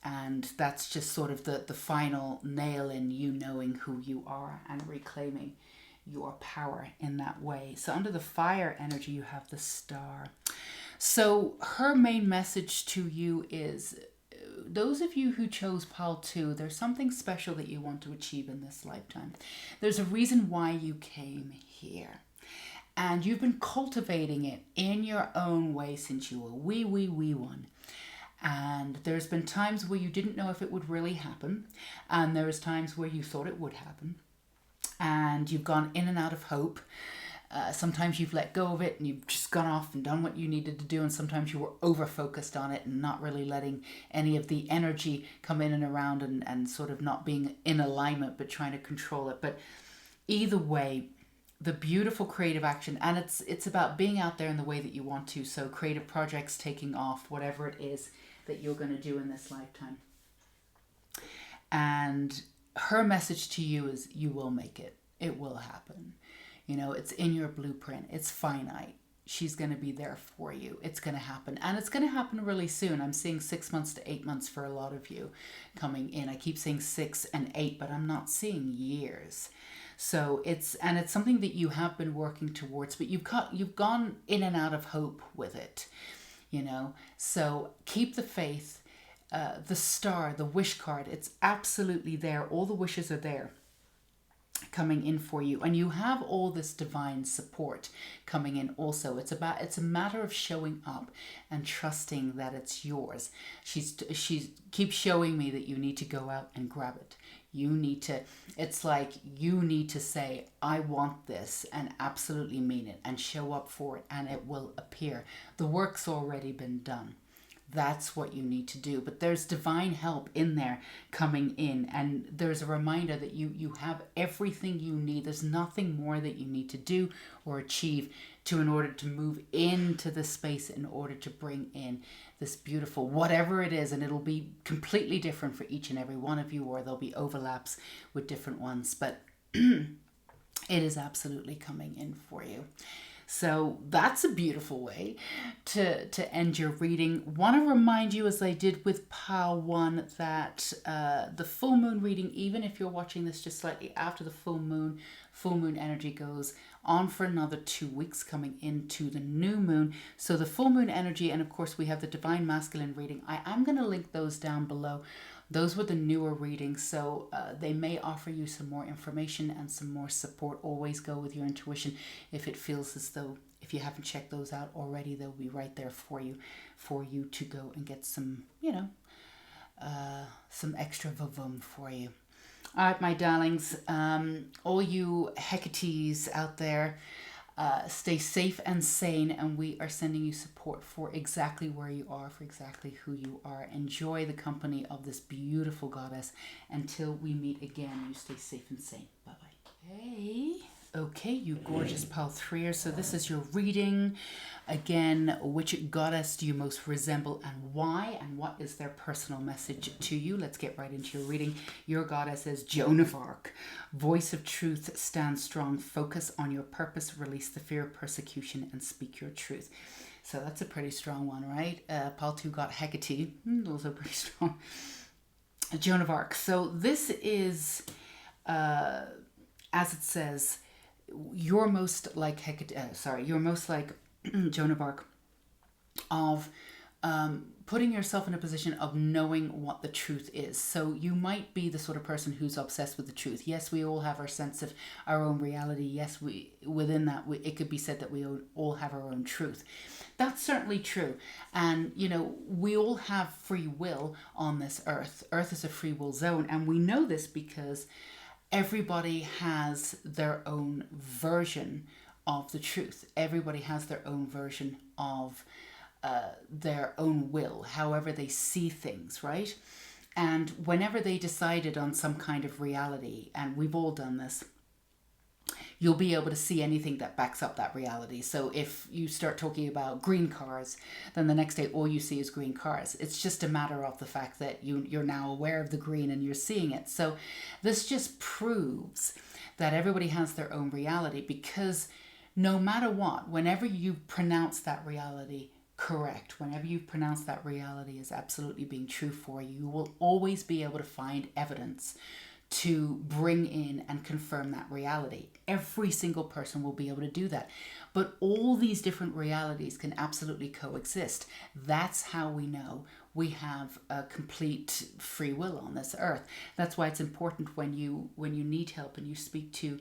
And that's just sort of the final nail in you knowing who you are and reclaiming your power in that way. So under the fire energy, you have the Star. So her main message to you is, those of you who chose Pile 2, there's something special that you want to achieve in this lifetime. There's a reason why you came here. And you've been cultivating it in your own way since you were wee one. And there's been times where you didn't know if it would really happen. And there was times where you thought it would happen. And you've gone in and out of hope. Sometimes you've let go of it and you've just gone off and done what you needed to do. And sometimes you were over-focused on it and not really letting any of the energy come in and around and sort of not being in alignment, but trying to control it. But either way, the beautiful creative action, and it's about being out there in the way that you want to. So creative projects taking off, whatever it is that you're going to do in this lifetime. And her message to you is, you will make it. It will happen. It's in your blueprint. It's finite. She's going to be there for you. It's going to happen. And it's going to happen really soon. I'm seeing 6 months to 8 months for a lot of you coming in. I keep saying 6 and 8, but I'm not seeing years. So it's something that you have been working towards, but you've gone in and out of hope with it, So keep the faith. The Star, the wish card, it's absolutely there. All the wishes are there coming in for you, and you have all this divine support coming in also. It's a matter of showing up and trusting that it's yours. She keeps showing me that you need to go out and grab it. It's like you need to say, I want this, and absolutely mean it, and show up for it, and it will appear. The work's already been done. That's what you need to do. But there's divine help in there coming in, and there's a reminder that you have everything you need. There's nothing more that you need to do or achieve in order to move into the space, in order to bring in this beautiful whatever it is. And it'll be completely different for each and every one of you, or there'll be overlaps with different ones, but it is absolutely coming in for you. So that's a beautiful way to end your reading. Want to remind you, as I did with Pile 1, that the full moon reading, even if you're watching this just slightly after the full moon energy goes on for another 2 weeks, coming into the new moon. So the full moon energy, and of course we have the divine masculine reading. I am going to link those down below. Those were the newer readings, so they may offer you some more information and some more support. Always go with your intuition. If it feels as though, if you haven't checked those out already, they'll be right there for you to go and get some, some extra vavum for you. All right, my darlings, all you Hecates out there, stay safe and sane, and we are sending you support for exactly where you are, for exactly who you are. Enjoy the company of this beautiful goddess. Until we meet again, you stay safe and sane. Bye-bye. Hey. Okay, you gorgeous Pile 3ers. So this is your reading. Again, which goddess do you most resemble and why? And what is their personal message to you? Let's get right into your reading. Your goddess is Joan of Arc. Voice of truth, stand strong. Focus on your purpose. Release the fear of persecution and speak your truth. So that's a pretty strong one, right? Pile 2 got Hecate. Also pretty strong. Joan of Arc. So this is, as it says, you're most like you're most like Joan of Arc, of putting yourself in a position of knowing what the truth is. So you might be the sort of person who's obsessed with the truth. Yes, we all have our sense of our own reality. Yes, within that, it could be said that we all have our own truth. That's certainly true. And, we all have free will on this earth. Earth is a free will zone. And we know this because everybody has their own version of the truth. Everybody has their own version of their own will, however they see things, right? And whenever they decided on some kind of reality, and we've all done this, you'll be able to see anything that backs up that reality. So if you start talking about green cars, then the next day all you see is green cars. It's just a matter of the fact that you're now aware of the green and you're seeing it. So this just proves that everybody has their own reality, because no matter what, whenever you pronounce that reality correct, whenever you pronounce that reality as absolutely being true for you, you will always be able to find evidence to bring in and confirm that reality. Every single person will be able to do that. But all these different realities can absolutely coexist. That's how we know we have a complete free will on this earth. That's why it's important when you need help and you speak to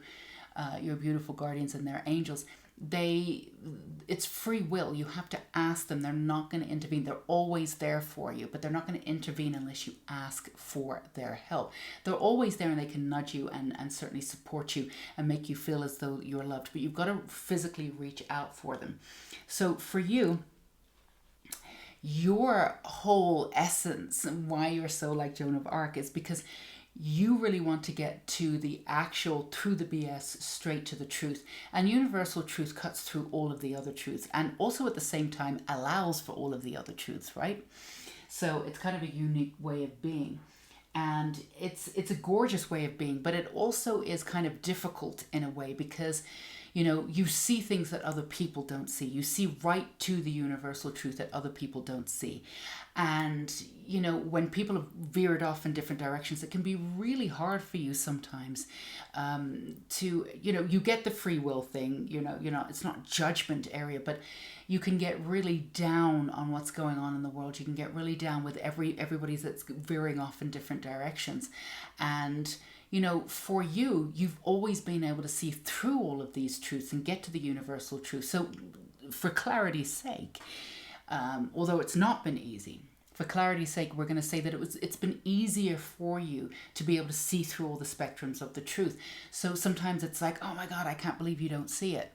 your beautiful guardians and their angels. It's free will. You have to ask them. They're not going to intervene. They're always there for you, but they're not going to intervene unless you ask for their help. They're always there, and they can nudge you and certainly support you and make you feel as though you're loved, but you've got to physically reach out for them. So for you, your whole essence and why you're so like Joan of Arc is because you really want to get to the actual, through the BS, straight to the truth. And universal truth cuts through all of the other truths, and also at the same time allows for all of the other truths, right? So it's kind of a unique way of being. And it's a gorgeous way of being, but it also is kind of difficult in a way, because you see things that other people don't see. You see right to the universal truth that other people don't see. And, when people have veered off in different directions, it can be really hard for you sometimes to, you get the free will thing, it's not judgment area, but you can get really down on what's going on in the world. You can get really down with everybody that's veering off in different directions. And, for you, you've always been able to see through all of these truths and get to the universal truth. So for clarity's sake, although it's not been easy, for clarity's sake, we're going to say that it's been easier for you to be able to see through all the spectrums of the truth. So sometimes it's like, oh my God, I can't believe you don't see it.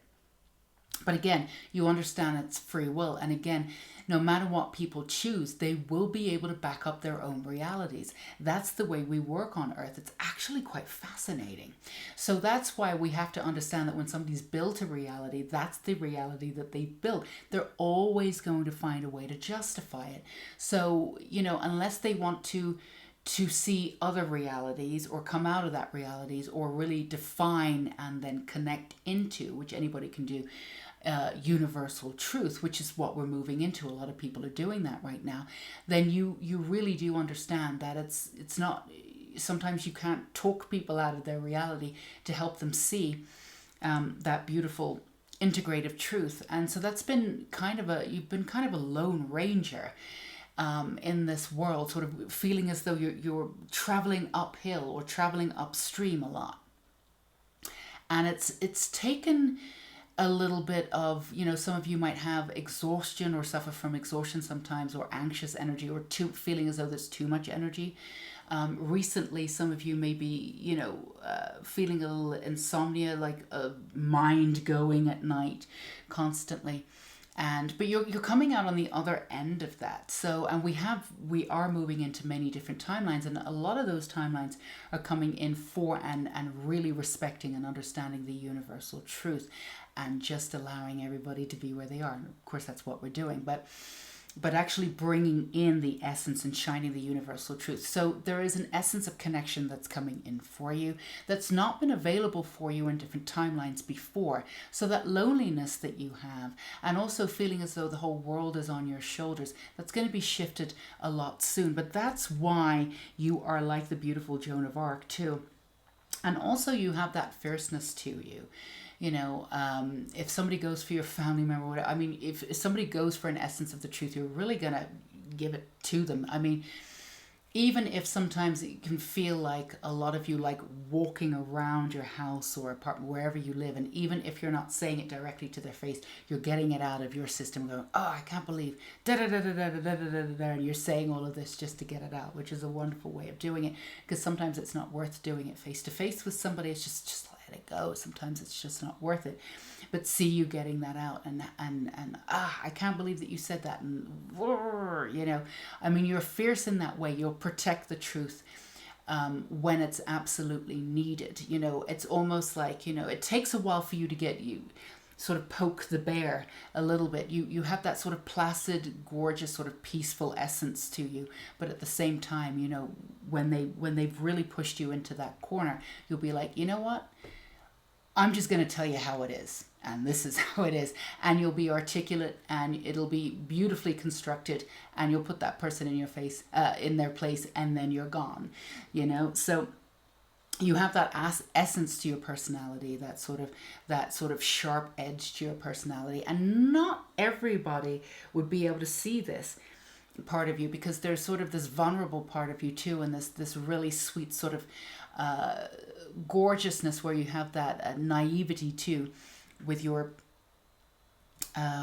But again, you understand it's free will. And again, no matter what people choose, they will be able to back up their own realities. That's the way we work on Earth. It's actually quite fascinating. So that's why we have to understand that when somebody's built a reality, that's the reality that they built. They're always going to find a way to justify it. So, unless they want to see other realities or come out of that realities or really define and then connect into, which anybody can do, universal truth, which is what we're moving into. A lot of people are doing that right now. Then you really do understand that it's not, sometimes you can't talk people out of their reality to help them see that beautiful integrative truth. And so that's been you've been kind of a lone ranger in this world, sort of feeling as though you're traveling uphill or traveling upstream a lot. And it's taken a little bit of, some of you might have exhaustion or suffer from exhaustion sometimes, or anxious energy, or feeling as though there's too much energy. Recently, some of you may be, feeling a little insomnia, like a mind going at night constantly. But you're coming out on the other end of that. So, and we are moving into many different timelines, and a lot of those timelines are coming in for and really respecting and understanding the universal truth, and just allowing everybody to be where they are. And of course, that's what we're doing. But actually bringing in the essence and shining the universal truth. So there is an essence of connection that's coming in for you that's not been available for you in different timelines before. So that loneliness that you have, and also feeling as though the whole world is on your shoulders, that's going to be shifted a lot soon. But that's why you are like the beautiful Joan of Arc too. And also you have that fierceness to you. If somebody goes for your family member, whatever, if somebody goes for an essence of the truth, you're really going to give it to them. Even if sometimes it can feel like a lot of you like walking around your house or apartment, wherever you live, and even if you're not saying it directly to their face, you're getting it out of your system, going, oh, I can't believe, and you're saying all of this just to get it out, which is a wonderful way of doing it, because sometimes it's not worth doing it face to face with somebody. It's just let it go. Sometimes it's just not worth it. But see you getting that out, and I can't believe that you said that, and you're fierce in that way. You'll protect the truth when it's absolutely needed. You know, it's almost like, you know, it takes a while for you to get you sort of poke the bear a little bit. You have that sort of placid, gorgeous, sort of peaceful essence to you, but at the same time, you know, when they've really pushed you into that corner, you'll be like, you know what? I'm just going to tell you how it is, and this is how it is, and you'll be articulate, and it'll be beautifully constructed, and you'll put that person in your face, in their place, and then you're gone, you know. So you have that essence to your personality, that sort of sharp edge to your personality, and not everybody would be able to see this part of you, because there's sort of this vulnerable part of you too, and this really sweet sort of gorgeousness where you have that naivety too, with your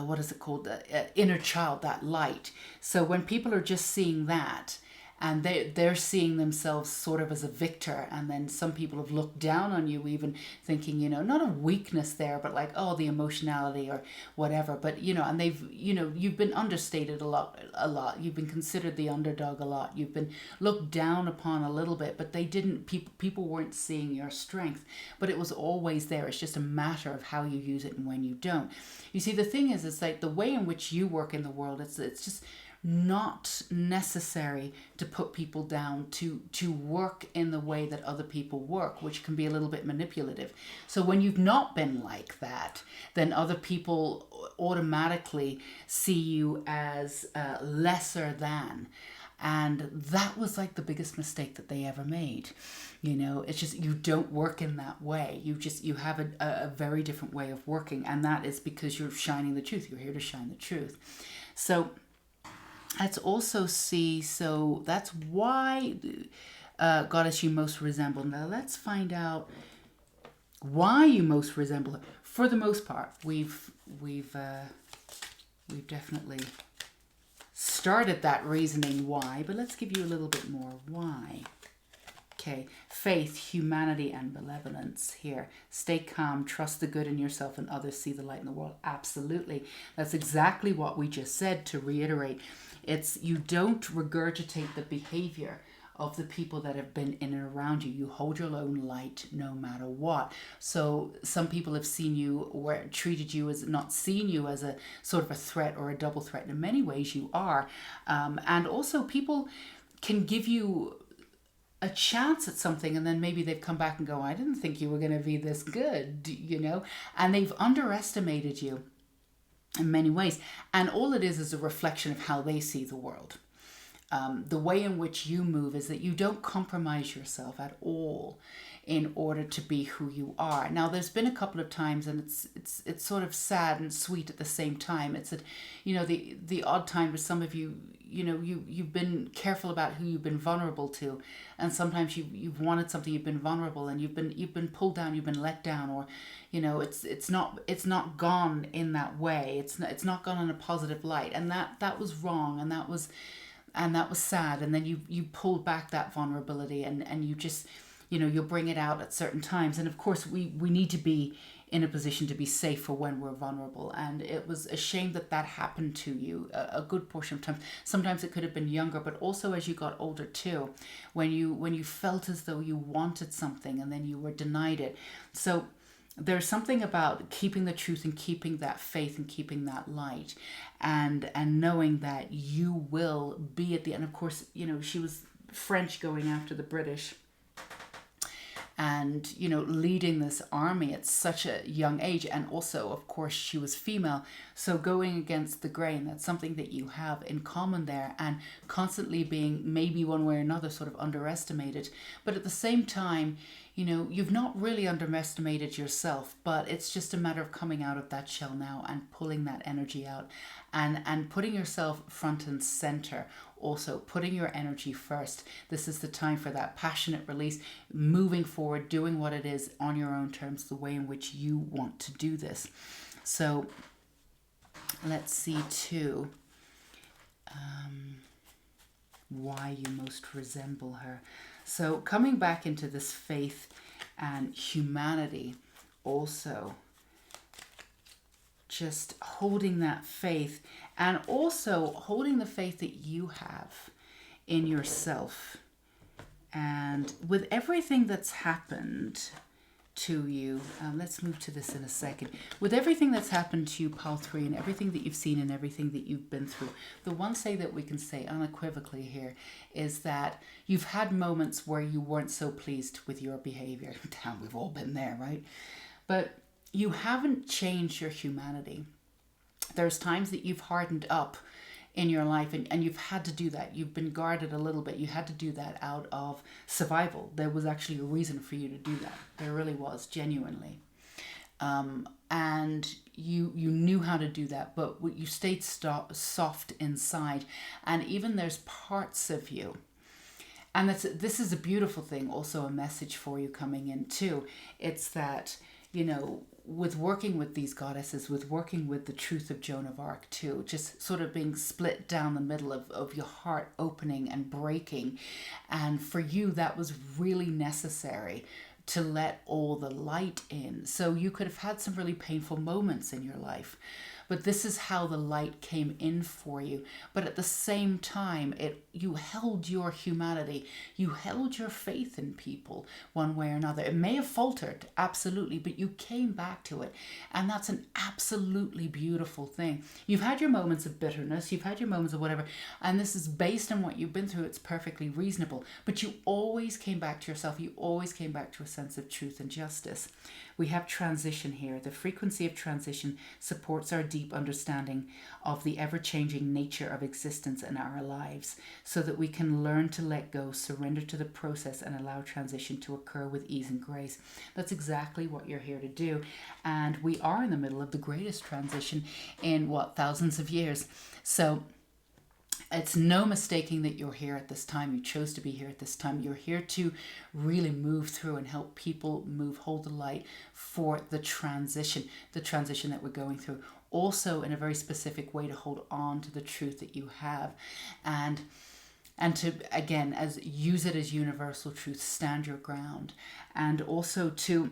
what is it called, inner child, that light. So when people are just seeing that, and they're seeing themselves sort of as a victor, and then some people have looked down on you, even thinking, you know, not a weakness there, but like, oh, the emotionality or whatever. But, you know, and they've, you know, you've been understated a lot. You've been considered the underdog a lot. You've been looked down upon a little bit, but they didn't, people weren't seeing your strength, but it was always there. It's just a matter of how you use it and when you don't. You see, the thing is, it's like the way in which you work in the world, it's just not necessary to put people down, to work in the way that other people work, which can be a little bit manipulative. So when you've not been like that, then other people automatically see you as lesser than. And that was like the biggest mistake that they ever made. You know, it's just, you don't work in that way. You have a very different way of working. And that is because you're shining the truth. You're here to shine the truth. So let's also see, so that's why goddess you most resemble. Now let's find out why you most resemble her. For the most part, we've definitely started that reasoning why, but let's give you a little bit more why. Okay, faith, humanity, and benevolence here. Stay calm, trust the good in yourself and others, see the light in the world. Absolutely. That's exactly what we just said, to reiterate. It's, you don't regurgitate the behavior of the people that have been in and around you. You hold your own light no matter what. So some people have seen you or treated you as, not seen you as a sort of a threat or a double threat. In many ways you are. And also people can give you a chance at something, and then maybe they've come back and go, I didn't think you were going to be this good, you know, and they've underestimated you in many ways. And all it is a reflection of how they see the world. The way in which you move is that you don't compromise yourself at all in order to be who you are. Now, there's been a couple of times, and it's sort of sad and sweet at the same time. It's that, you know, the odd time with some of you, you know, you've been careful about who you've been vulnerable to, and sometimes you've wanted something, you've been vulnerable, and you've been pulled down, you've been let down, or, you know, it's not gone in that way. It's not gone in a positive light, and that was wrong, and that was sad. And then you pulled back that vulnerability, and you just, you know, you'll bring it out at certain times. And of course we need to be in a position to be safe for when we're vulnerable. And it was a shame that happened to you a good portion of time. Sometimes it could have been younger, but also as you got older too, when you felt as though you wanted something and then you were denied it. So there's something about keeping the truth and keeping that faith and keeping that light, and knowing that you will be at the end. Of course, you know, she was French going after the British, and, you know, leading this army at such a young age. And also, of course, she was female. So going against the grain, that's something that you have in common there, and constantly being maybe one way or another sort of underestimated. But at the same time, you know, you've not really underestimated yourself, but it's just a matter of coming out of that shell now and pulling that energy out, and putting yourself front and center. Also putting your energy first. This is the time for that passionate release, moving forward, doing what it is on your own terms, the way in which you want to do this. So let's see too why you most resemble her. So coming back into this faith and humanity, also just holding that faith, and also holding the faith that you have in yourself, And with everything that's happened to you, let's move to this in a second. With everything that's happened to you, pile 3, and everything that you've seen and everything that you've been through, the one say that we can say unequivocally here is that you've had moments where you weren't so pleased with your behavior. Damn, we've all been there, right? But you haven't changed your humanity. There's times that you've hardened up in your life, and you've had to do that. You've been guarded a little bit. You had to do that out of survival. There was actually a reason for you to do that. There really was, genuinely. And you knew how to do that, but you stayed soft inside. And even there's parts of you, and this is a beautiful thing, also a message for you coming in too. It's that, with working with these goddesses, with working with the truth of Joan of Arc too, just sort of being split down the middle of your heart opening and breaking. And for you, that was really necessary to let all the light in. So you could have had some really painful moments in your life, but this is how the light came in for you. But at the same time, you held your humanity, you held your faith in people one way or another. It may have faltered, absolutely, but you came back to it. And that's an absolutely beautiful thing. You've had your moments of bitterness, you've had your moments of whatever, and this is based on what you've been through. It's perfectly reasonable. But you always came back to yourself. You always came back to a sense of truth and justice. We have transition here. The frequency of transition supports our deep understanding of the ever-changing nature of existence in our lives, so that we can learn to let go, surrender to the process, and allow transition to occur with ease and grace. That's exactly what you're here to do. And we are in the middle of the greatest transition in, thousands of years. So it's no mistaking that you're here at this time. You chose to be here at this time. You're here to really move through and help people hold the light for the transition that we're going through. Also, in a very specific way, to hold on to the truth that you have, and to, again, use it as universal truth, stand your ground, and also to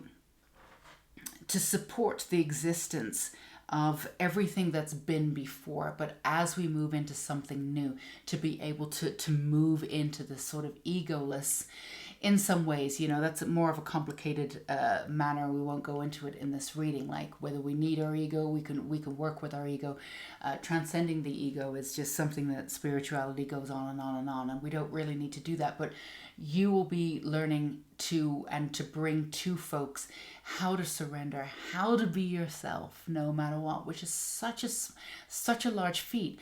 support the existence of everything that's been before, but as we move into something new, to be able to move into this sort of egoless, in some ways, that's more of a complicated manner. We won't go into it in this reading, like whether we need our ego, we can work with our ego. Transcending the ego is just something that spirituality goes on and on and on, and we don't really need to do that. But you will be learning to bring to folks how to surrender, how to be yourself no matter what, which is such a large feat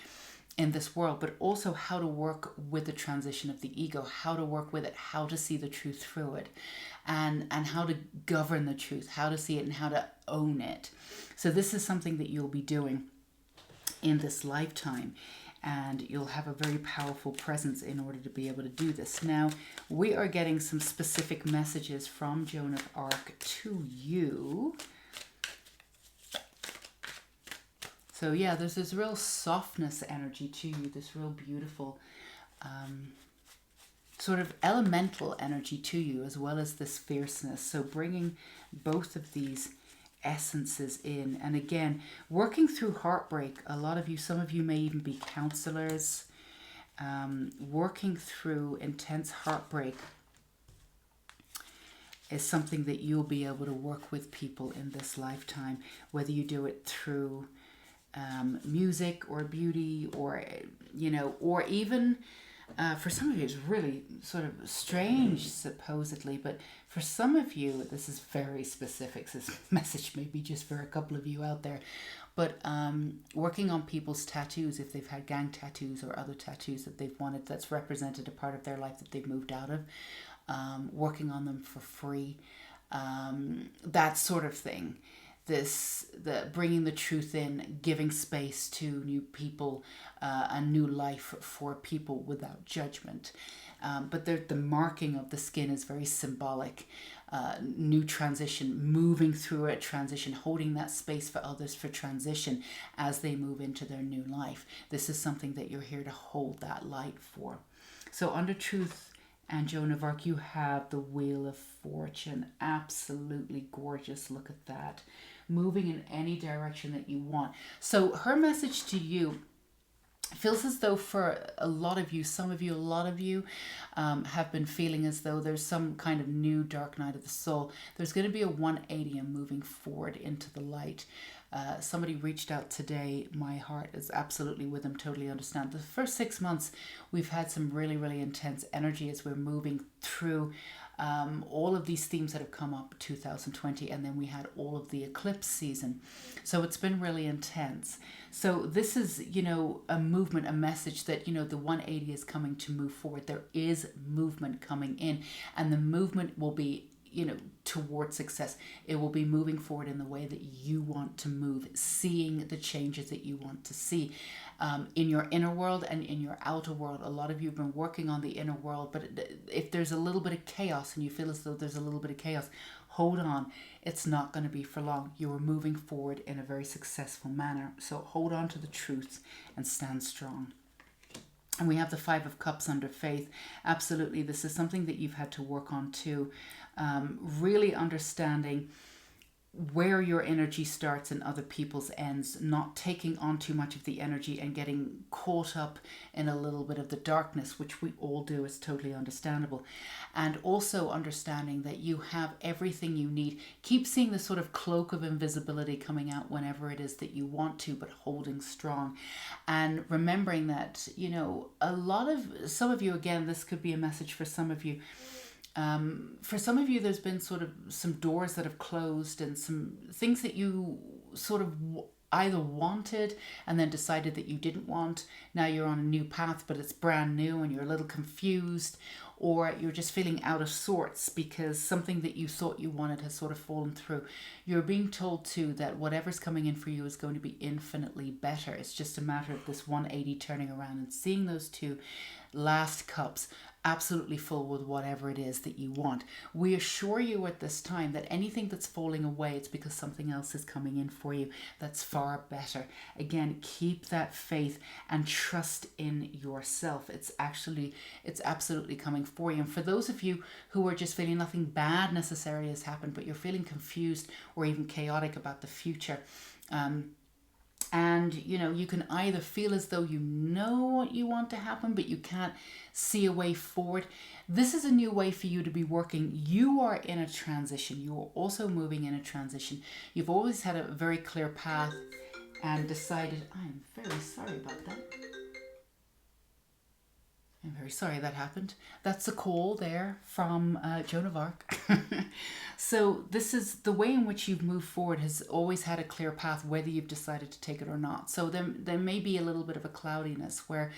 in this world, but also how to work with the transition of the ego, how to work with it, how to see the truth through it, and how to govern the truth, how to see it and how to own it. So this is something that you'll be doing in this lifetime, and you'll have a very powerful presence in order to be able to do this. Now, we are getting some specific messages from Joan of Arc to you. So yeah, there's this real softness energy to you, this real beautiful sort of elemental energy to you, as well as this fierceness. So bringing both of these essences in, and again, working through heartbreak. Some of you may even be counselors, working through intense heartbreak is something that you'll be able to work with people in this lifetime, whether you do it through music or beauty, or or even for some of you it's really sort of strange supposedly, but for some of you this is very specific. This message may be just for a couple of you out there, but working on people's tattoos, if they've had gang tattoos or other tattoos that they've wanted, that's represented a part of their life that they've moved out of, working on them for free, that sort of thing. The bringing the truth in, giving space to new people, a new life for people without judgment. But the marking of the skin is very symbolic. New transition, moving through a transition, holding that space for others for transition as they move into their new life. This is something that you're here to hold that light for. So under Truth and Joan of Arc, you have the Wheel of Fortune. Absolutely gorgeous. Look at that. Moving in any direction that you want. So her message to you Feels as though for a lot of you, some of you, a lot of you have been feeling as though there's some kind of new dark night of the soul. There's going to be a 180 and moving forward into the light. Somebody reached out today. My heart is absolutely with them, totally understand. The first 6 months, we've had some really, really intense energy as we're moving through all of these themes that have come up 2020, and then we had all of the eclipse season. So it's been really intense. So this is, a movement, a message that, the 180 is coming to move forward. There is movement coming in, and the movement will be towards success. It will be moving forward in the way that you want to move, seeing the changes that you want to see in your inner world and in your outer world. A lot of you have been working on the inner world, but if there's a little bit of chaos and you feel as though there's a little bit of chaos, hold on. It's not going to be for long. You are moving forward in a very successful manner. So hold on to the truth and stand strong. And we have the 5 of Cups under faith. Absolutely, this is something that you've had to work on too. Really understanding where your energy starts and other people's ends, not taking on too much of the energy and getting caught up in a little bit of the darkness, which we all do, is totally understandable. And also understanding that you have everything you need. Keep seeing the sort of cloak of invisibility coming out whenever it is that you want to, but holding strong. And remembering that, some of you, again, this could be a message for some of you. For some of you, there's been sort of some doors that have closed and some things that you sort of either wanted and then decided that you didn't want. Now you're on a new path, but it's brand new and you're a little confused, or you're just feeling out of sorts because something that you thought you wanted has sort of fallen through. You're being told too that whatever's coming in for you is going to be infinitely better. It's just a matter of this 180 turning around and seeing those 2 last cups absolutely full with whatever it is that you want. We assure you at this time that anything that's falling away, it's because something else is coming in for you that's far better. Again, keep that faith and trust in yourself. It's absolutely coming for you. And for those of you who are just feeling nothing bad necessarily has happened, but you're feeling confused or even chaotic about the future, and you can either feel as though you know what you want to happen, but you can't see a way forward. This is a new way for you to be working. You are in a transition. You are also moving in a transition. You've always had a very clear path and decided, I'm very sorry about that. I'm very sorry that happened. That's a call there from Joan of Arc. So this is the way in which you've moved forward has always had a clear path, whether you've decided to take it or not. So there may be a little bit of a cloudiness where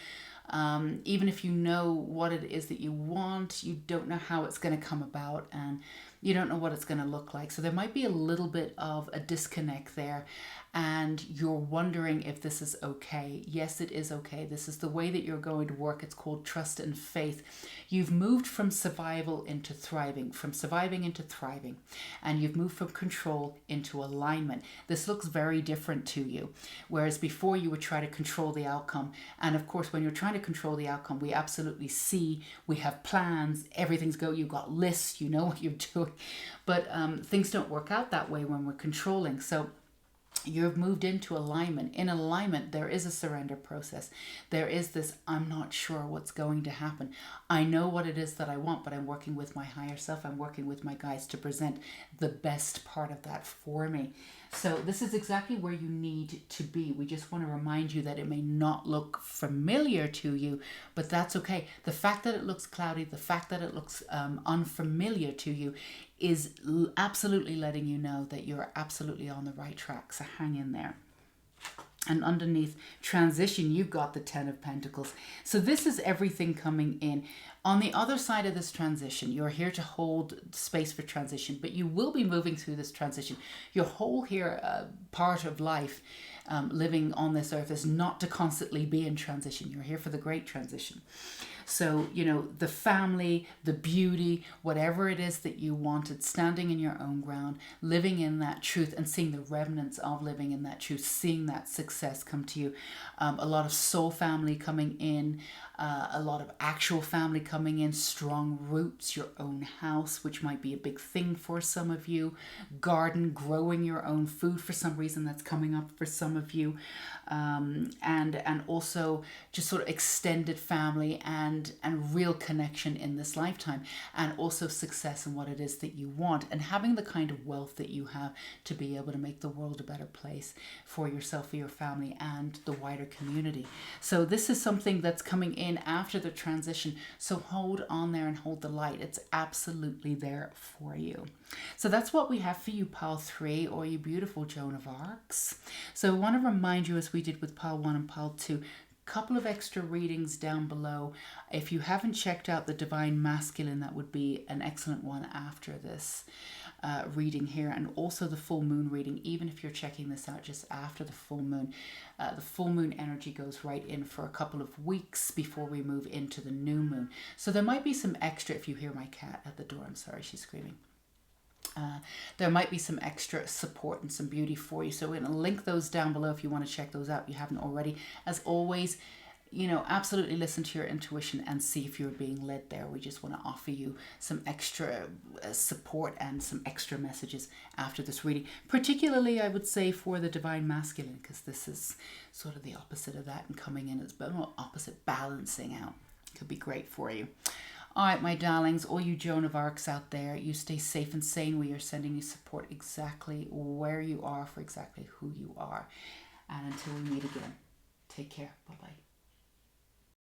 even if you know what it is that you want, you don't know how it's going to come about and you don't know what it's going to look like. So there might be a little bit of a disconnect there and you're wondering if this is okay. Yes, it is okay. This is the way that you're going to work. It's called trust and faith. You've moved from survival into thriving, from surviving into thriving, and you've moved from control into alignment. This looks very different to you, whereas before you would try to control the outcome. And of course, when you're trying to control the outcome, we absolutely see, we have plans, everything's you've got lists, you know what you're doing, but things don't work out that way when we're controlling. So you've moved into alignment. In alignment, there is a surrender process. There is this, I'm not sure what's going to happen. I know what it is that I want, but I'm working with my higher self. I'm working with my guides to present the best part of that for me. So this is exactly where you need to be. We just want to remind you that it may not look familiar to you, but that's okay. The fact that it looks cloudy, the fact that it looks unfamiliar to you is absolutely letting you know that you're absolutely on the right track. So hang in there. And underneath transition, you've got the 10 of Pentacles. So this is everything coming in. On the other side of this transition, you're here to hold space for transition, but you will be moving through this transition. Your whole part of life, living on this earth, is not to constantly be in transition. You're here for the great transition. So, the family, the beauty, whatever it is that you wanted, standing in your own ground, living in that truth and seeing the remnants of living in that truth, seeing that success come to you. A lot of soul family coming in, a lot of actual family coming in, strong roots, your own house, which might be a big thing for some of you, garden, growing your own food for some reason, that's coming up for some some of you, and also just sort of extended family and real connection in this lifetime, and also success in what it is that you want, and having the kind of wealth that you have to be able to make the world a better place for yourself, for your family, and the wider community. So this is something that's coming in after the transition. So hold on there and hold the light. It's absolutely there for you. So that's what we have for you, Pile 3, or you beautiful Joan of Arcs. So I want to remind you, as we did with Pile 1 and Pile 2, couple of extra readings down below. If you haven't checked out the Divine Masculine, that would be an excellent one after this reading here, and also the full moon reading. Even if you're checking this out just after the full moon energy goes right in for a couple of weeks before we move into the new moon. So there might be some extra, if you hear my cat at the door, I'm sorry, she's screaming. There might be some extra support and some beauty for you. So we're going to link those down below if you want to check those out. If you haven't already. As always, you know, absolutely listen to your intuition and see if you're being led there. We just want to offer you some extra support and some extra messages after this reading. Particularly, I would say, for the Divine Masculine, because this is sort of the opposite of that, and coming in as opposite, balancing out. Could be great for you. All right, my darlings, all you Joan of Arcs out there, you stay safe and sane. We are sending you support exactly where you are for exactly who you are. And until we meet again, take care. Bye-bye.